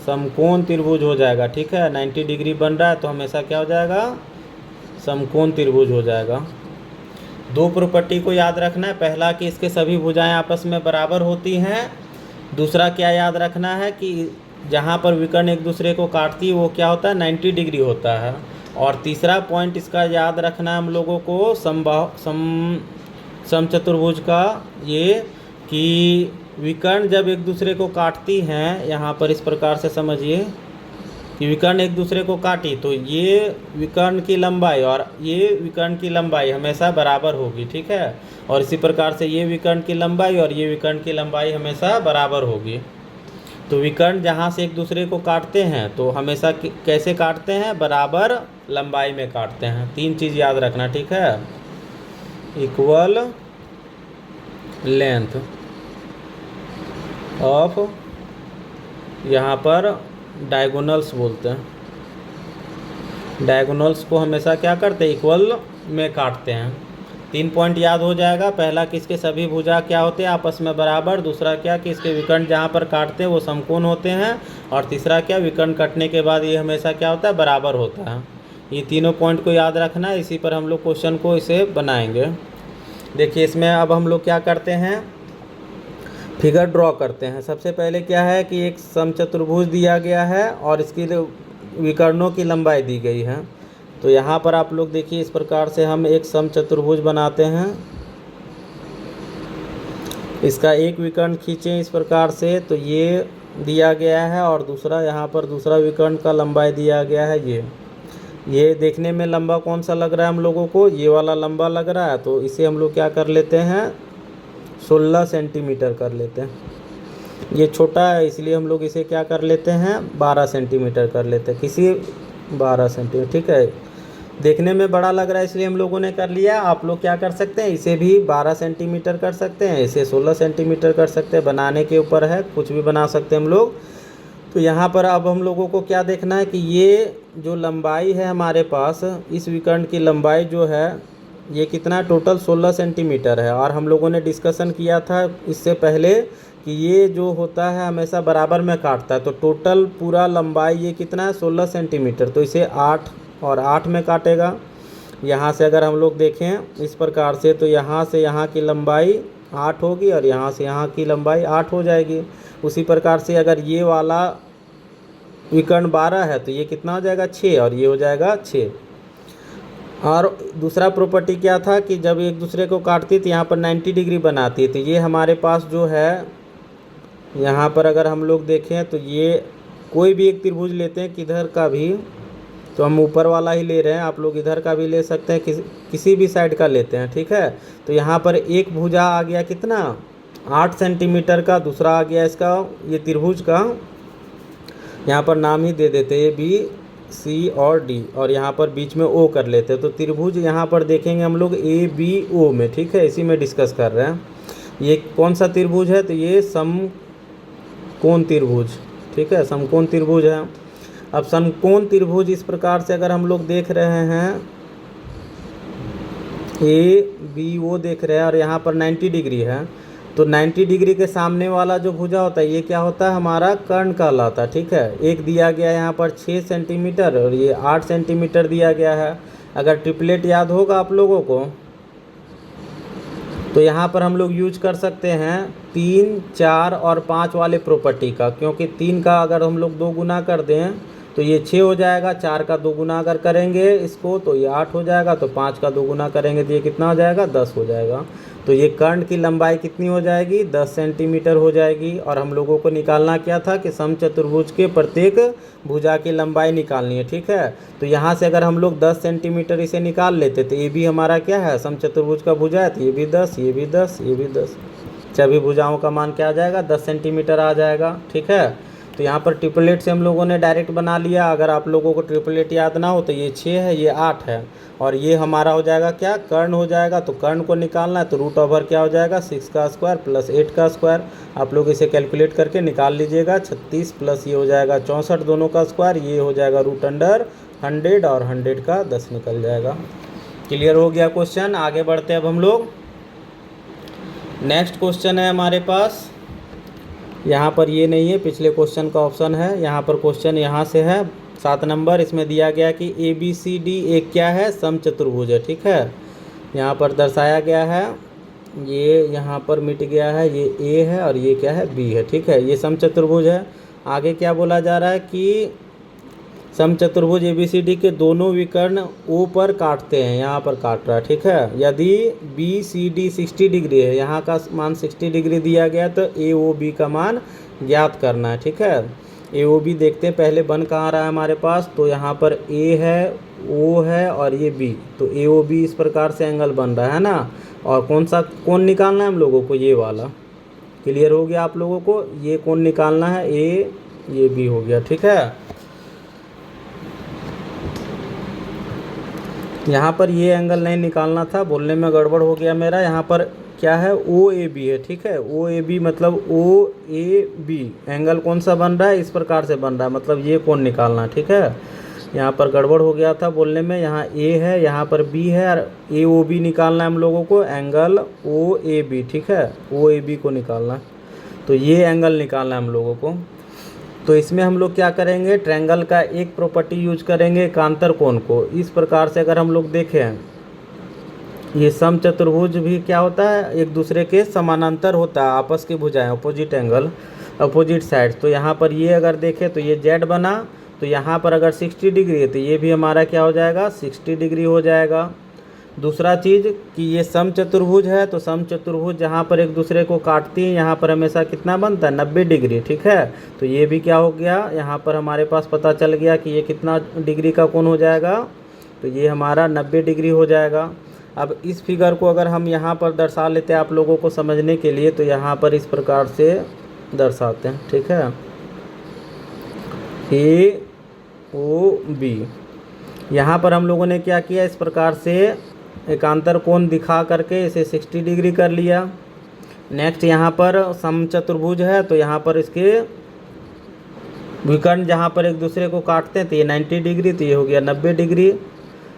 समकोण त्रिभुज हो जाएगा, ठीक है। 90 डिग्री बन रहा है तो हमेशा क्या हो जाएगा, समकोण त्रिभुज हो जाएगा। दो प्रॉपर्टी को याद रखना है, पहला कि इसके सभी भुजाएं आपस में बराबर होती हैं। दूसरा क्या याद रखना है कि जहाँ पर विकर्ण एक दूसरे को काटती है वो क्या होता है, 90 डिग्री होता है। और तीसरा पॉइंट इसका याद रखना है हम लोगों को समचतुर्भुज का, ये कि विकर्ण जब एक दूसरे को काटती हैं, यहाँ पर इस प्रकार से समझिए कि विकर्ण एक दूसरे को काटी तो ये विकर्ण की लंबाई और ये विकर्ण की लंबाई हमेशा बराबर होगी, ठीक है। और इसी प्रकार से ये विकर्ण की लंबाई और ये विकर्ण की लंबाई हमेशा बराबर होगी। तो विकर्ण जहाँ से एक दूसरे को काटते हैं तो हमेशा कैसे काटते हैं, बराबर लंबाई में काटते हैं। तीन चीज़ याद रखना, ठीक है, इक्वल लेंथ ऑफ, यहाँ पर डायगोनल्स बोलते हैं, डायगोनल्स को हमेशा क्या करते हैं, इक्वल में काटते हैं। 3 पॉइंट याद हो जाएगा। पहला कि इसके सभी भुजा क्या होते हैं, आपस में बराबर। दूसरा क्या कि इसके विकर्ण जहाँ पर काटते हैं वो समकोण होते हैं। और तीसरा क्या, विकर्ण कटने के बाद ये हमेशा क्या होता है, बराबर होता है। ये तीनों पॉइंट को याद रखना है। इसी पर हम लोग क्वेश्चन को इसे बनाएंगे। देखिए इसमें अब हम लोग क्या करते हैं, फिगर ड्रॉ करते हैं। सबसे पहले क्या है कि एक समचतुर्भुज दिया गया है और इसकी विकर्णों की लंबाई दी गई है। तो यहाँ पर आप लोग देखिए इस प्रकार से हम एक समचतुर्भुज बनाते हैं। इसका एक विकर्ण खींचें इस प्रकार से, तो ये दिया गया है और दूसरा यहाँ पर दूसरा विकर्ण का लंबाई दिया गया है। ये देखने में लंबा कौन सा लग रहा है हम लोगों को, ये वाला लंबा लग रहा है। तो इसे हम लोग क्या कर लेते हैं, 16 सेंटीमीटर कर लेते हैं। ये छोटा है इसलिए हम लोग इसे क्या कर लेते हैं, 12 सेंटीमीटर कर लेते हैं। किसी 12 सेंटीमीटर, ठीक है, देखने में बड़ा लग रहा है इसलिए हम लोगों ने कर लिया। आप लोग क्या कर सकते हैं, इसे भी 12 सेंटीमीटर कर सकते हैं, इसे 16 सेंटीमीटर कर सकते हैं। बनाने के ऊपर है, कुछ भी बना सकते हैं हम लोग। तो यहाँ पर अब हम लोगों को क्या देखना है कि ये जो लंबाई है हमारे पास, इस विकर्ण की लंबाई जो है ये कितना, टोटल 16 सेंटीमीटर है। और हम लोगों ने डिस्कशन किया था इससे पहले कि ये जो होता है हमेशा बराबर में काटता है। तो टोटल पूरा लंबाई ये कितना है, 16 सेंटीमीटर। तो इसे 8 और 8 में काटेगा। यहाँ से अगर हम लोग देखें इस प्रकार से, तो यहाँ से यहाँ की लंबाई 8 होगी और यहाँ से यहाँ की लंबाई 8 हो जाएगी। उसी प्रकार से अगर ये वाला विकर्ण 12 है तो ये कितना हो जाएगा, 6, और ये हो जाएगा 6। और दूसरा प्रॉपर्टी क्या था कि जब एक दूसरे को काटती थी यहाँ पर 90 डिग्री बनाती थी। ये हमारे पास जो है यहाँ पर अगर हम लोग देखें तो ये कोई भी एक त्रिभुज लेते हैं किधर का भी, तो हम ऊपर वाला ही ले रहे हैं, आप लोग इधर का भी ले सकते हैं, किसी भी साइड का लेते हैं, ठीक है। तो यहाँ पर एक भुजा आ गया कितना, 8 सेंटीमीटर का। दूसरा आ गया इसका ये त्रिभुज का, यहाँ पर नाम ही दे देते हैं बी सी और डी, और यहाँ पर बीच में ओ कर लेते हैं। तो त्रिभुज यहाँ पर देखेंगे हम लोग ए बी ओ में, ठीक है, इसी में डिस्कस कर रहे हैं। ये कौन सा त्रिभुज है, तो ये समकोण त्रिभुज, ठीक है, समकोण त्रिभुज है। अब समकोण त्रिभुज इस प्रकार से अगर हम लोग देख रहे हैं, ए बी ओ देख रहे हैं और यहाँ पर 90 डिग्री है, तो 90 डिग्री के सामने वाला जो भुजा होता है ये क्या होता है, हमारा कर्ण कहलाता है। ठीक है, एक दिया गया है यहाँ पर 6 सेंटीमीटर और ये 8 सेंटीमीटर दिया गया है। अगर ट्रिपलेट याद होगा आप लोगों को, तो यहाँ पर हम लोग यूज कर सकते हैं 3, 4 और 5 वाले प्रॉपर्टी का, क्योंकि 3 का अगर हम लोग 2 गुना कर दें तो ये 6 हो जाएगा, 4 का 2 गुना अगर करेंगे इसको तो ये 8 हो जाएगा, तो 5 का 2 गुना करेंगे तो ये कितना हो जाएगा, 10 हो जाएगा। तो ये कर्ण की लंबाई कितनी हो जाएगी, 10 सेंटीमीटर हो जाएगी। और हम लोगों को निकालना क्या था कि समचतुर्भुज के प्रत्येक भुजा की लंबाई निकालनी है। ठीक है, तो यहाँ से अगर हम लोग 10 सेंटीमीटर इसे निकाल लेते तो ये भी हमारा क्या है, समचतुर्भुज का भुजा है, तो ये भी 10, ये भी 10, ये भी 10, सभी भुजाओं का मान क्या आ जाएगा, 10 सेंटीमीटर आ जाएगा। ठीक है, तो यहाँ पर ट्रिपलेट से हम लोगों ने डायरेक्ट बना लिया। अगर आप लोगों को ट्रिपलेट याद ना हो तो ये 6 है, ये 8 है और ये हमारा हो जाएगा क्या, कर्ण हो जाएगा। तो कर्ण को निकालना है तो रूट ओवर क्या हो जाएगा, 6 का स्क्वायर प्लस 8 का स्क्वायर। आप लोग इसे कैलकुलेट करके निकाल लीजिएगा, 36 प्लस ये हो जाएगा 64 दोनों का स्क्वायर, ये हो जाएगा रूट अंडर 100 और 100 का 10 निकल जाएगा। क्लियर हो गया क्वेश्चन। आगे बढ़ते हैं अब हम लोग। नेक्स्ट क्वेश्चन है हमारे पास, यहाँ पर ये नहीं है, पिछले क्वेश्चन का ऑप्शन है। यहाँ पर क्वेश्चन यहाँ से है 7 नंबर, इसमें दिया गया कि ABCD एक क्या है, समचतुर्भुज है। ठीक है, यहाँ पर दर्शाया गया है, ये यहाँ पर मिट गया है, ये A है और ये क्या है, B है। ठीक है, ये समचतुर्भुज है। आगे क्या बोला जा रहा है कि समचतुर्भुज ABCD के दोनों विकर्ण O पर काटते हैं, यहाँ पर काट रहा है। ठीक है, यदि BCD 60 डिग्री है, यहाँ का मान 60 डिग्री दिया गया, तो AOB का मान ज्ञात करना है। ठीक है, AOB देखते हैं पहले बन कहाँ रहा है हमारे पास, तो यहाँ पर A है, O है और ये B, तो AOB इस प्रकार से एंगल बन रहा है ना। और कौन सा कोण निकालना है हम लोगों को, ये वाला। क्लियर हो गया आप लोगों को, ये कोण निकालना है, A, ये B हो गया। ठीक है, यहाँ पर ये एंगल नहीं निकालना था, बोलने में गड़बड़ हो गया मेरा। यहाँ पर क्या है, OAB है। ठीक है, OAB मतलब OAB एंगल कौन सा बन रहा है, इस प्रकार से बन रहा है, मतलब ये कोण निकालना है। ठीक है, यहाँ पर गड़बड़ हो गया था बोलने में, यहाँ A है, यहाँ पर B है और AOB निकालना है हम लोगों को, एंगल OAB। ठीक है, OAB को निकालना है, तो ये एंगल निकालना है हम लोगों को। तो इसमें हम लोग क्या करेंगे, ट्रायंगल का एक प्रॉपर्टी यूज करेंगे, एकांतर कोण को। इस प्रकार से अगर हम लोग देखें, ये समचतुर्भुज भी क्या होता है, एक दूसरे के समानांतर होता है, आपस की भुजाएं, अपोजिट एंगल, अपोजिट साइड। तो यहाँ पर ये अगर देखें तो ये Z बना, तो यहाँ पर अगर 60 डिग्री है तो ये भी हमारा क्या हो जाएगा, 60 डिग्री हो जाएगा। दूसरा चीज़ कि ये समचतुर्भुज है, तो समचतुर्भुज जहाँ पर एक दूसरे को काटती हैं, यहाँ पर हमेशा कितना बनता है, 90 डिग्री। ठीक है, तो ये भी क्या हो गया, यहाँ पर हमारे पास पता चल गया कि ये कितना डिग्री का कोण हो जाएगा, तो ये हमारा 90 डिग्री हो जाएगा। अब इस फिगर को अगर हम यहाँ पर दर्शा लेते हैं आप लोगों को समझने के लिए, तो यहाँ पर इस प्रकार से दर्शाते हैं। ठीक है, AOB, यहाँ पर हम लोगों ने क्या किया, इस प्रकार से एकांतर कोण दिखा करके इसे 60 डिग्री कर लिया। नेक्स्ट यहाँ पर समचतुर्भुज है, तो यहाँ पर इसके विकर्ण जहाँ पर एक दूसरे को काटते हैं तो ये 90 डिग्री, तो ये हो गया 90 डिग्री।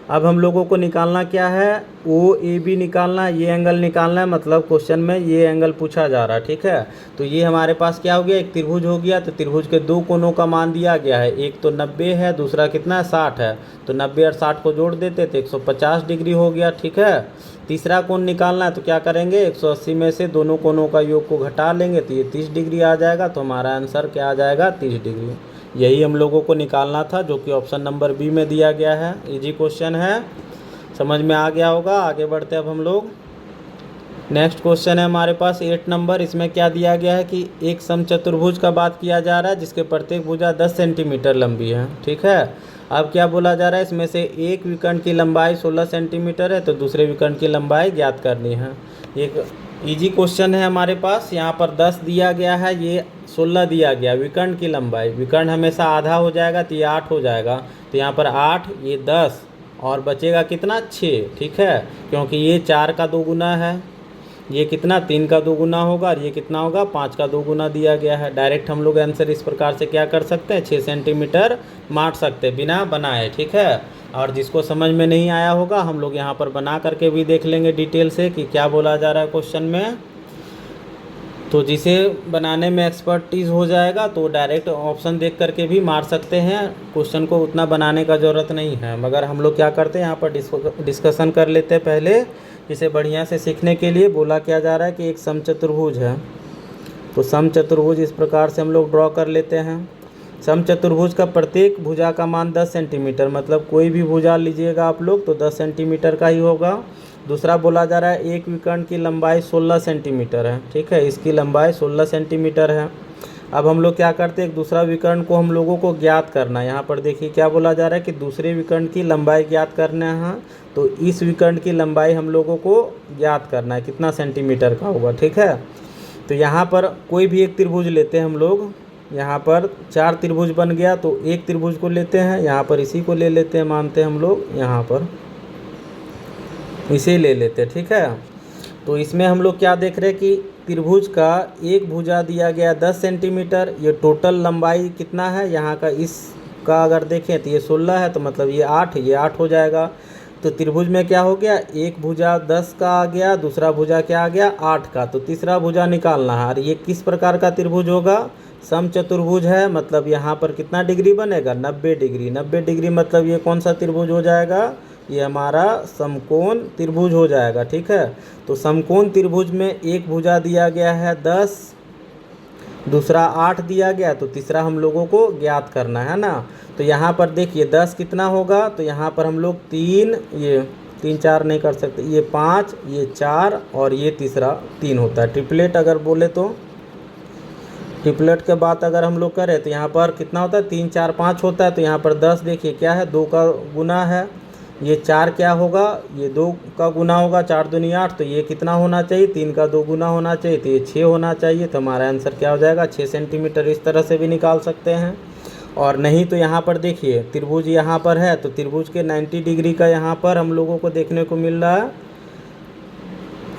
अब हम लोगों को निकालना क्या है, OAB निकालना, ये एंगल निकालना है, मतलब क्वेश्चन में ये एंगल पूछा जा रहा है। ठीक है, तो ये हमारे पास क्या हो गया, एक त्रिभुज हो गया। तो त्रिभुज के दो कोणों का मान दिया गया है, एक तो 90 है, दूसरा कितना है, 60 है। तो 90 और 60 को जोड़ देते तो 150 डिग्री हो गया। ठीक है, तीसरा कोण निकालना है, तो क्या करेंगे, 180 में से दोनों कोणों का योग को घटा लेंगे तो ये 30 डिग्री आ जाएगा। तो हमारा आंसर क्या आ जाएगा, 30 डिग्री। यही हम लोगों को निकालना था, जो कि ऑप्शन नंबर B में दिया गया है। इजी क्वेश्चन है, समझ में आ गया होगा। आगे बढ़ते अब हम लोग। नेक्स्ट क्वेश्चन है हमारे पास 8 नंबर। इसमें क्या दिया गया है कि एक समचतुर्भुज का बात किया जा रहा है जिसके प्रत्येक भुजा 10 सेंटीमीटर लंबी है। ठीक है, अब क्या बोला जा रहा है, इसमें से एक विकर्ण की लंबाई 16 सेंटीमीटर है, तो दूसरे विकर्ण की लंबाई ज्ञात करनी है। एक इजी क्वेश्चन है हमारे पास। यहाँ पर 10 दिया गया है, ये 16 दिया गया। विकर्ण की लंबाई, विकर्ण हमेशा आधा हो जाएगा तो ये 8 हो जाएगा, तो यहाँ पर 8, ये 10 और बचेगा कितना, 6। ठीक है, क्योंकि ये 4 का 2 गुना है। ये कितना 3 का 2 गुना होगा और ये कितना होगा 5 का 2 गुना दिया गया है। डायरेक्ट हम लोग आंसर इस प्रकार से क्या कर सकते हैं 6 सेंटीमीटर मार सकते हैं बिना बनाए, ठीक है। और जिसको समझ में नहीं आया होगा हम लोग यहाँ पर बना करके भी देख लेंगे डिटेल से कि क्या बोला जा रहा है क्वेश्चन में। तो जिसे बनाने में एक्सपर्टीज़ हो जाएगा तो डायरेक्ट ऑप्शन देख करके भी मार सकते हैं, क्वेश्चन को उतना बनाने का ज़रूरत नहीं है। मगर हम लोग क्या करते हैं यहाँ पर डिस्कशन कर लेते हैं पहले, इसे बढ़िया से सीखने के लिए। बोला क्या जा रहा है कि एक समचतुर्भुज है, तो समचतुर्भुज इस प्रकार से हम लोग ड्रॉ कर लेते हैं। समचतुर्भुज का प्रत्येक भुजा का मान 10 सेंटीमीटर, मतलब कोई भी भुजा लीजिएगा आप लोग तो 10 सेंटीमीटर का ही होगा। दूसरा बोला जा रहा है एक विकर्ण की लंबाई 16 सेंटीमीटर है, ठीक है, इसकी लंबाई 16 सेंटीमीटर है। अब हम लोग क्या करते हैं, एक दूसरा विकर्ण को हम लोगों को ज्ञात करना है। यहाँ पर देखिए क्या बोला जा रहा है कि दूसरे विकर्ण की लंबाई ज्ञात करना है, तो इस विकर्ण की लंबाई हम लोगों को ज्ञात करना है कितना सेंटीमीटर का होगा, ठीक है। तो यहाँ पर कोई भी एक त्रिभुज लेते हैं हम लोग, यहाँ पर 4 त्रिभुज बन गया, तो एक त्रिभुज को लेते हैं, यहाँ पर इसी को ले लेते हैं, मानते हैं हम लोग यहाँ पर इसे ले लेते हैं, ठीक है। तो इसमें हम लोग क्या देख रहे हैं कि त्रिभुज का एक भुजा दिया गया 10 सेंटीमीटर, ये टोटल लंबाई कितना है यहाँ का, इसका अगर देखें तो ये 16 है, तो मतलब ये 8 हो जाएगा। तो त्रिभुज में क्या हो गया, एक भुजा 10 का आ गया, दूसरा भुजा क्या आ गया 8 का, तो तीसरा भुजा निकालना है। और ये किस प्रकार का त्रिभुज होगा, समचतुर्भुज है, मतलब यहाँ पर कितना डिग्री बनेगा 90 डिग्री। 90 डिग्री मतलब ये कौन सा त्रिभुज हो जाएगा, ये हमारा समकोण त्रिभुज हो जाएगा, ठीक है। तो समकोण त्रिभुज में एक भुजा दिया गया है 10, दूसरा 8 दिया गया, तो तीसरा हम लोगों को ज्ञात करना है ना। तो यहाँ पर देखिए 10 कितना होगा, तो यहाँ पर हम लोग 3, ये 3 4 नहीं कर सकते, ये 5, ये 4 और ये तीसरा 3 होता है। ट्रिपलेट अगर बोले तो ट्रिपलेट के बाद अगर हम लोग करें तो यहाँ पर कितना होता है 3 4 5 होता है। तो यहाँ पर 10 देखिए क्या है 2 का गुना है, ये 4 क्या होगा, ये 2 का गुना होगा, 4 दूनी 8, तो ये कितना होना चाहिए 3 का 2 गुना होना चाहिए, तो ये 6 होना चाहिए। तो हमारा आंसर क्या हो जाएगा 6 सेंटीमीटर। इस तरह से भी निकाल सकते हैं। और नहीं तो यहाँ पर देखिए त्रिभुज यहाँ पर है, तो त्रिभुज के 90 डिग्री का यहाँ पर हम लोगों को देखने को मिल रहा है।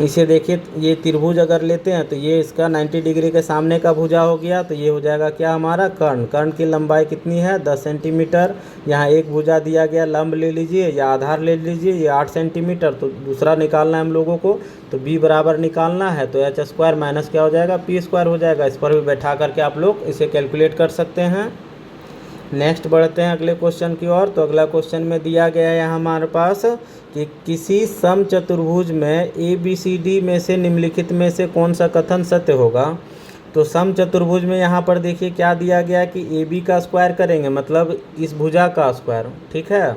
इसे देखिए ये त्रिभुज अगर लेते हैं तो ये इसका 90 डिग्री के सामने का भुजा हो गया, तो ये हो जाएगा क्या हमारा कर्ण। कर्ण की लंबाई कितनी है 10 सेंटीमीटर। यहाँ एक भुजा दिया गया लंब ले लीजिए या आधार ले लीजिए, ये 8 सेंटीमीटर, तो दूसरा निकालना है हम लोगों को, तो b बराबर निकालना है, तो h स्क्वायर माइनस क्या हो जाएगा p स्क्वायर हो जाएगा। इस पर भी बैठा करके आप लोग इसे कैलकुलेट कर सकते हैं। नेक्स्ट बढ़ते हैं अगले क्वेश्चन की ओर। तो अगला क्वेश्चन में दिया गया है यहाँ हमारे पास कि किसी समचतुर्भुज में ABCD में से निम्नलिखित में से कौन सा कथन सत्य होगा। तो समचतुर्भुज में यहाँ पर देखिए क्या दिया गया है कि AB का स्क्वायर करेंगे, मतलब इस भुजा का स्क्वायर, ठीक है,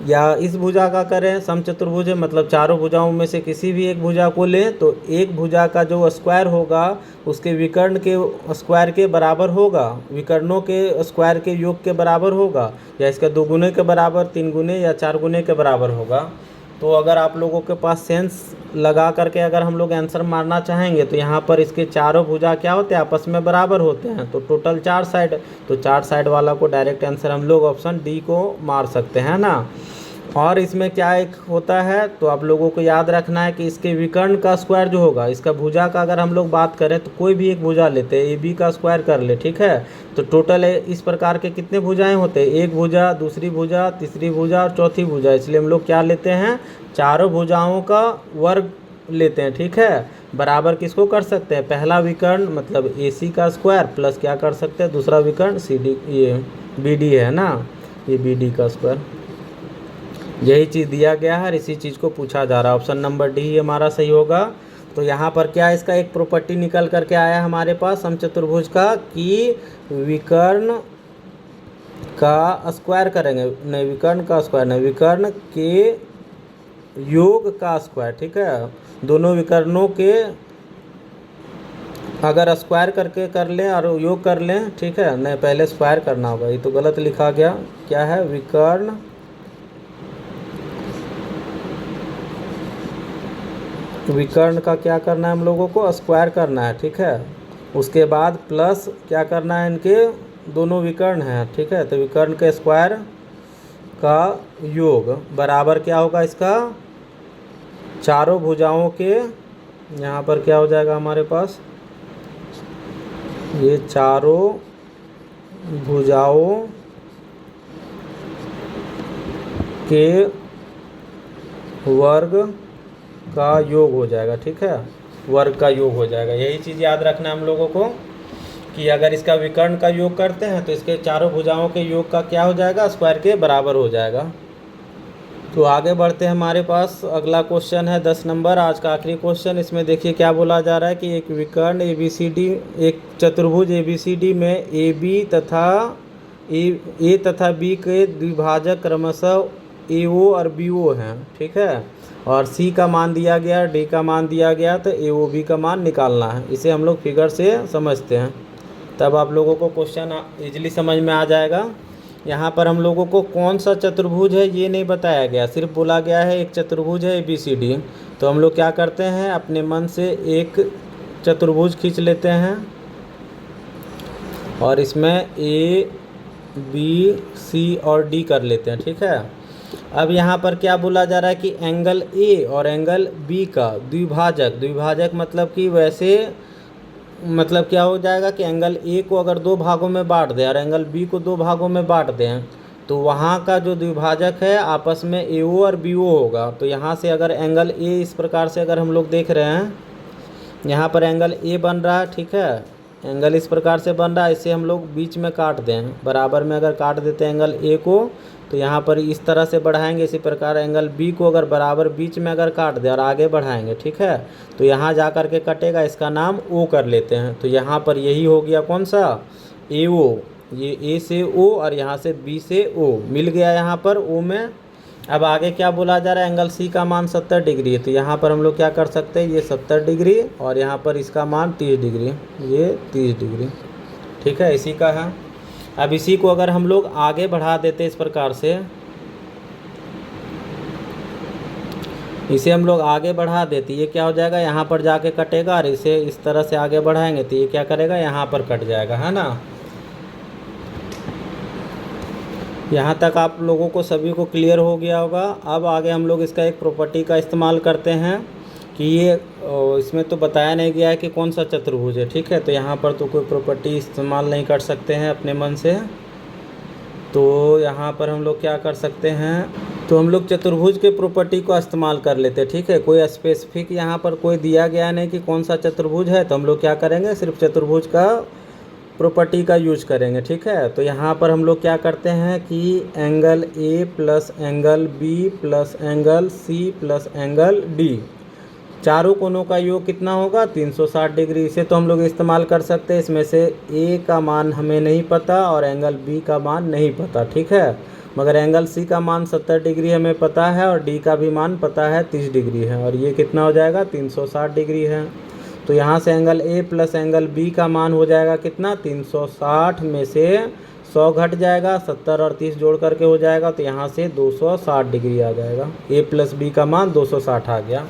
या इस भुजा का करें। समचतुर्भुज है मतलब चारों भुजाओं में से किसी भी एक भुजा को लें, तो एक भुजा का जो स्क्वायर होगा उसके विकर्ण के स्क्वायर के बराबर होगा, विकर्णों के स्क्वायर के योग के बराबर होगा, या इसके 2 गुने के बराबर, 3 गुने या 4 गुने के बराबर होगा। तो अगर आप लोगों के पास सेंस लगा करके अगर हम लोग आंसर मारना चाहेंगे तो यहाँ पर इसके चारों भुजा क्या होते हैं आपस में बराबर होते हैं, तो टोटल 4 साइड, तो 4 साइड वाला को डायरेक्ट आंसर हम लोग ऑप्शन डी को मार सकते हैं ना। और इसमें क्या एक होता है, तो आप लोगों को याद रखना है कि इसके विकर्ण का स्क्वायर जो होगा, इसका भुजा का अगर हम लोग बात करें तो कोई भी एक भुजा लेते हैं, AB का स्क्वायर कर ले, ठीक है। तो टोटल इस प्रकार के कितने भुजाएं होते हैं, एक भुजा, दूसरी भुजा, तीसरी भुजा और चौथी भुजा, इसलिए हम लोग क्या लेते हैं चारों भुजाओं का वर्ग लेते हैं, ठीक है। बराबर किसको कर सकते हैं, पहला विकर्ण मतलब AC का स्क्वायर प्लस क्या कर सकते हैं दूसरा विकर्ण CD, ये BD है ना, ये BD का स्क्वायर। यही चीज़ दिया गया है और इसी चीज़ को पूछा जा रहा है। ऑप्शन नंबर डी हमारा सही होगा। तो यहाँ पर क्या इसका एक प्रॉपर्टी निकल करके आया हमारे पास समचतुर्भुज का कि विकर्ण का स्क्वायर करेंगे, नहीं विकर्ण का स्क्वायर नहीं, विकर्ण के योग का स्क्वायर, ठीक है। दोनों विकर्णों के अगर स्क्वायर करके कर लें और योग कर लें, ठीक है, नहीं पहले स्क्वायर करना होगा, ये तो गलत लिखा गया। क्या है विकर्ण का क्या करना है हम लोगों को स्क्वायर करना है, ठीक है। उसके बाद प्लस क्या करना है, इनके दोनों विकर्ण हैं, ठीक है, तो विकर्ण के स्क्वायर का योग बराबर क्या होगा इसका चारों भुजाओं के यहाँ पर क्या हो जाएगा हमारे पास, ये चारों भुजाओं के वर्ग का योग हो जाएगा। ठीक है, वर्ग का योग हो जाएगा। यही चीज़ याद रखना हम लोगों को कि अगर इसका विकर्ण का योग करते हैं तो इसके चारों भुजाओं के योग का क्या हो जाएगा, स्क्वायर के बराबर हो जाएगा। तो आगे बढ़ते हैं, हमारे पास अगला क्वेश्चन है 10 नंबर, आज का आखिरी क्वेश्चन। इसमें देखिए क्या बोला जा रहा है कि एक विकर्ण ABCD, एक चतुर्भुज ABCD में ए तथा बी के द्विभाजक क्रमशः AO और BO हैं। ठीक है, और C का मान दिया गया, D का मान दिया गया, तो AOB का मान निकालना है। इसे हम लोग फिगर से समझते हैं, तब आप लोगों को क्वेश्चन इजीली समझ में आ जाएगा। यहाँ पर हम लोगों को कौन सा चतुर्भुज है ये नहीं बताया गया, सिर्फ बोला गया है एक चतुर्भुज है ABCD। तो हम लोग क्या करते हैं, अपने मन से एक चतुर्भुज खींच लेते हैं और इसमें A B C और D कर लेते हैं। ठीक है, अब यहाँ पर क्या बोला जा रहा है कि एंगल A और एंगल B का द्विभाजक मतलब कि वैसे मतलब क्या हो जाएगा कि एंगल A को अगर 2 भागों में बांट दें और एंगल B को 2 भागों में बांट दें तो वहाँ का जो द्विभाजक है आपस में AO और BO होगा। तो यहाँ से अगर एंगल A इस प्रकार से अगर हम लोग देख रहे हैं, यहाँ पर एंगल A बन रहा है। ठीक है, एंगल इस प्रकार से बन रहा है, इसे हम लोग बीच में काट दें, बराबर में अगर काट देते हैं एंगल A को तो यहाँ पर इस तरह से बढ़ाएंगे। इसी प्रकार एंगल B को अगर बराबर बीच में अगर काट दें और आगे बढ़ाएंगे, ठीक है, तो यहाँ जा कर के कटेगा, इसका नाम O कर लेते हैं। तो यहाँ पर यही हो गया कौन सा, AO, ये A से O और यहाँ से B से O मिल गया यहाँ पर O में। अब आगे क्या बोला जा रहा है, एंगल C का मान 70 डिग्री है। तो यहाँ पर हम लोग क्या कर सकते हैं, ये 70 डिग्री और यहाँ पर इसका मान 30 डिग्री, ये 30 डिग्री। ठीक है, इसी का है। अब इसी को अगर हम लोग आगे बढ़ा देते इस प्रकार से, इसे हम लोग आगे बढ़ा देते, ये क्या हो जाएगा, यहाँ पर जाके कटेगा और इसे इस तरह से आगे बढ़ाएंगे तो ये क्या करेगा, यहाँ पर कट जाएगा, है ना। यहाँ तक आप लोगों को सभी को क्लियर हो गया होगा। अब आगे हम लोग इसका एक प्रॉपर्टी का इस्तेमाल करते हैं कि ये इसमें तो बताया नहीं गया है कि कौन सा चतुर्भुज है। ठीक है, तो यहाँ पर तो कोई प्रॉपर्टी इस्तेमाल नहीं कर सकते हैं अपने मन से। तो यहाँ पर हम लोग क्या कर सकते हैं, तो हम लोग चतुर्भुज के प्रॉपर्टी को इस्तेमाल कर लेते हैं। ठीक है, कोई स्पेसिफिक यहाँ पर कोई दिया गया नहीं कि कौन सा चतुर्भुज है, तो हम लोग क्या करेंगे, सिर्फ चतुर्भुज का प्रॉपर्टी का यूज करेंगे। ठीक है, तो यहाँ पर हम लोग क्या करते हैं कि angle A plus angle B plus angle C plus angle D, चारों कोनों का योग कितना होगा, 360 डिग्री। इसे तो हम लोग इस्तेमाल कर सकते हैं। इसमें से A का मान हमें नहीं पता और एंगल B का मान नहीं पता। ठीक है, मगर एंगल C का मान 70 डिग्री हमें पता है और D का भी मान पता है 30 डिग्री है, और ये कितना हो जाएगा, 360 डिग्री है। तो यहाँ से angle A plus angle B का मान हो जाएगा कितना, 360 में से 100 घट जाएगा, 70 और 30 जोड़ करके हो जाएगा, तो यहाँ से 260 डिग्री आ जाएगा। A प्लस B का मान 260 आ गया।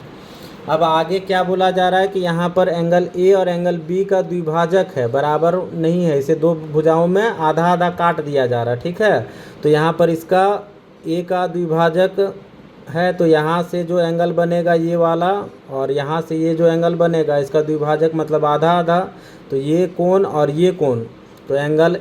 अब आगे क्या बोला जा रहा है कि यहाँ पर एंगल A और एंगल B का द्विभाजक है, बराबर नहीं है, इसे 2 भुजाओं में आधा आधा काट दिया जा रहा है। ठीक है, तो यहाँ पर इसका A का द्विभाजक है, तो यहाँ से जो एंगल बनेगा ये वाला और यहाँ से ये जो एंगल बनेगा इसका द्विभाजक मतलब आधा आधा, तो ये कोण और ये कोण, तो एंगल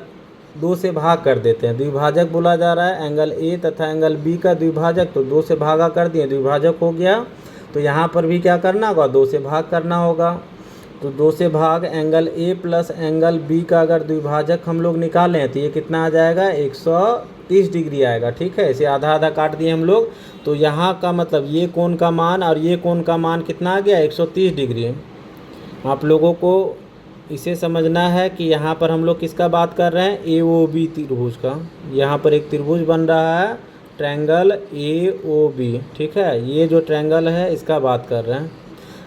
2 से भाग कर देते हैं। द्विभाजक बोला जा रहा है एंगल A तथा एंगल B का द्विभाजक, तो 2 से भागा कर दिए, द्विभाजक हो गया। तो यहाँ पर भी क्या करना होगा, 2 से भाग करना होगा। तो 2 से भाग angle A plus angle B का अगर द्विभाजक हम लोग निकालें तो ये कितना आ जाएगा, 130 डिग्री आएगा। ठीक है, इसे आधा आधा काट दिए हम लोग, तो यहाँ का मतलब ये कोण का मान और ये कोण का मान कितना आ गया, 130 डिग्री। आप लोगों को इसे समझना है कि यहाँ पर हम लोग किसका बात कर रहे हैं, AOB त्रिभुज का। यहाँ पर एक त्रिभुज बन रहा है ट्रायंगल AOB। ठीक है, ये जो ट्रायंगल है इसका बात कर रहे हैं।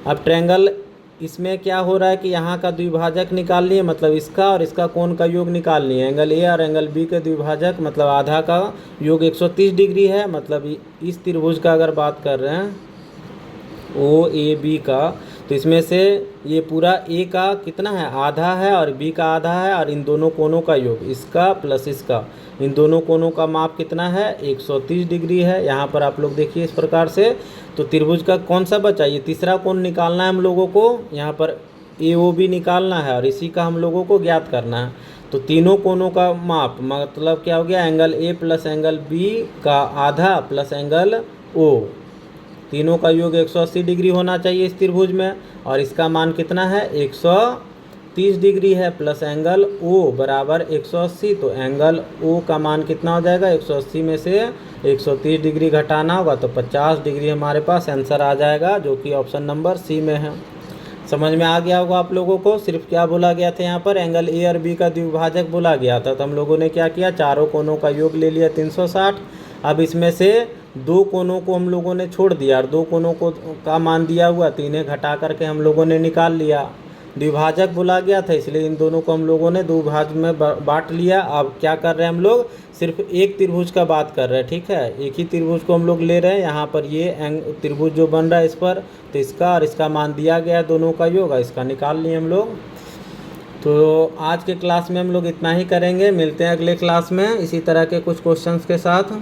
अब ट्रायंगल इसमें क्या हो रहा है कि यहाँ का द्विभाजक निकाल लिए, मतलब इसका और इसका कोण का योग निकाल लिए। एंगल A और एंगल B के द्विभाजक मतलब आधा का योग 130 डिग्री है, मतलब इस त्रिभुज का अगर बात कर रहे हैं OAB का, तो इसमें से ये पूरा ए का कितना है, आधा है, और बी का आधा है, और इन दोनों कोनों का योग, इसका प्लस इसका, इन दोनों कोनों का माप कितना है, 130 डिग्री है। यहाँ पर आप लोग देखिए इस प्रकार से। तो त्रिभुज का कौन सा बचा, ये तीसरा कोण निकालना है हम लोगों को। यहाँ पर ए ओ बी निकालना है और इसी का हम लोगों को ज्ञात करना है। तो तीनों कोनों का माप मतलब क्या हो गया, angle A plus angle B का आधा प्लस एंगल ओ, तीनों का योग 180 डिग्री होना चाहिए इस त्रिभुज में। और इसका मान कितना है, 130 डिग्री है, प्लस एंगल ओ बराबर 180। तो एंगल ओ का मान कितना हो जाएगा, 180 में से 130 डिग्री घटाना होगा तो 50 डिग्री हमारे पास आंसर आ जाएगा, जो कि ऑप्शन नंबर सी में है। समझ में आ गया होगा आप लोगों को। सिर्फ क्या बोला गया था, यहाँ पर एंगल ए और बी का द्विभाजक बोला गया था। तो हम लोगों ने क्या किया, चारों कोनों का योग ले लिया 360। अब इसमें से दो कोनों को हम लोगों ने छोड़ दिया और दो कोनों को का मान दिया हुआ, तो इन्हें घटा करके हम लोगों ने निकाल लिया। द्विभाजक बोला गया था इसलिए इन दोनों को हम लोगों ने दो भाग में बांट लिया। अब क्या कर रहे हैं हम लोग, सिर्फ एक त्रिभुज का बात कर रहे हैं, ठीक है। एक ही त्रिभुज को हम लोग ले रहे हैं। यहाँ पर ये त्रिभुज जो बन रहा है इस पर, तो इसका और इसका मान दिया गया, दोनों का योग, इसका निकाल लिए हम लोग। तो आज के क्लास में हम लोग इतना ही करेंगे। मिलते हैं अगले क्लास में इसी तरह के कुछ क्वेश्चंस के साथ।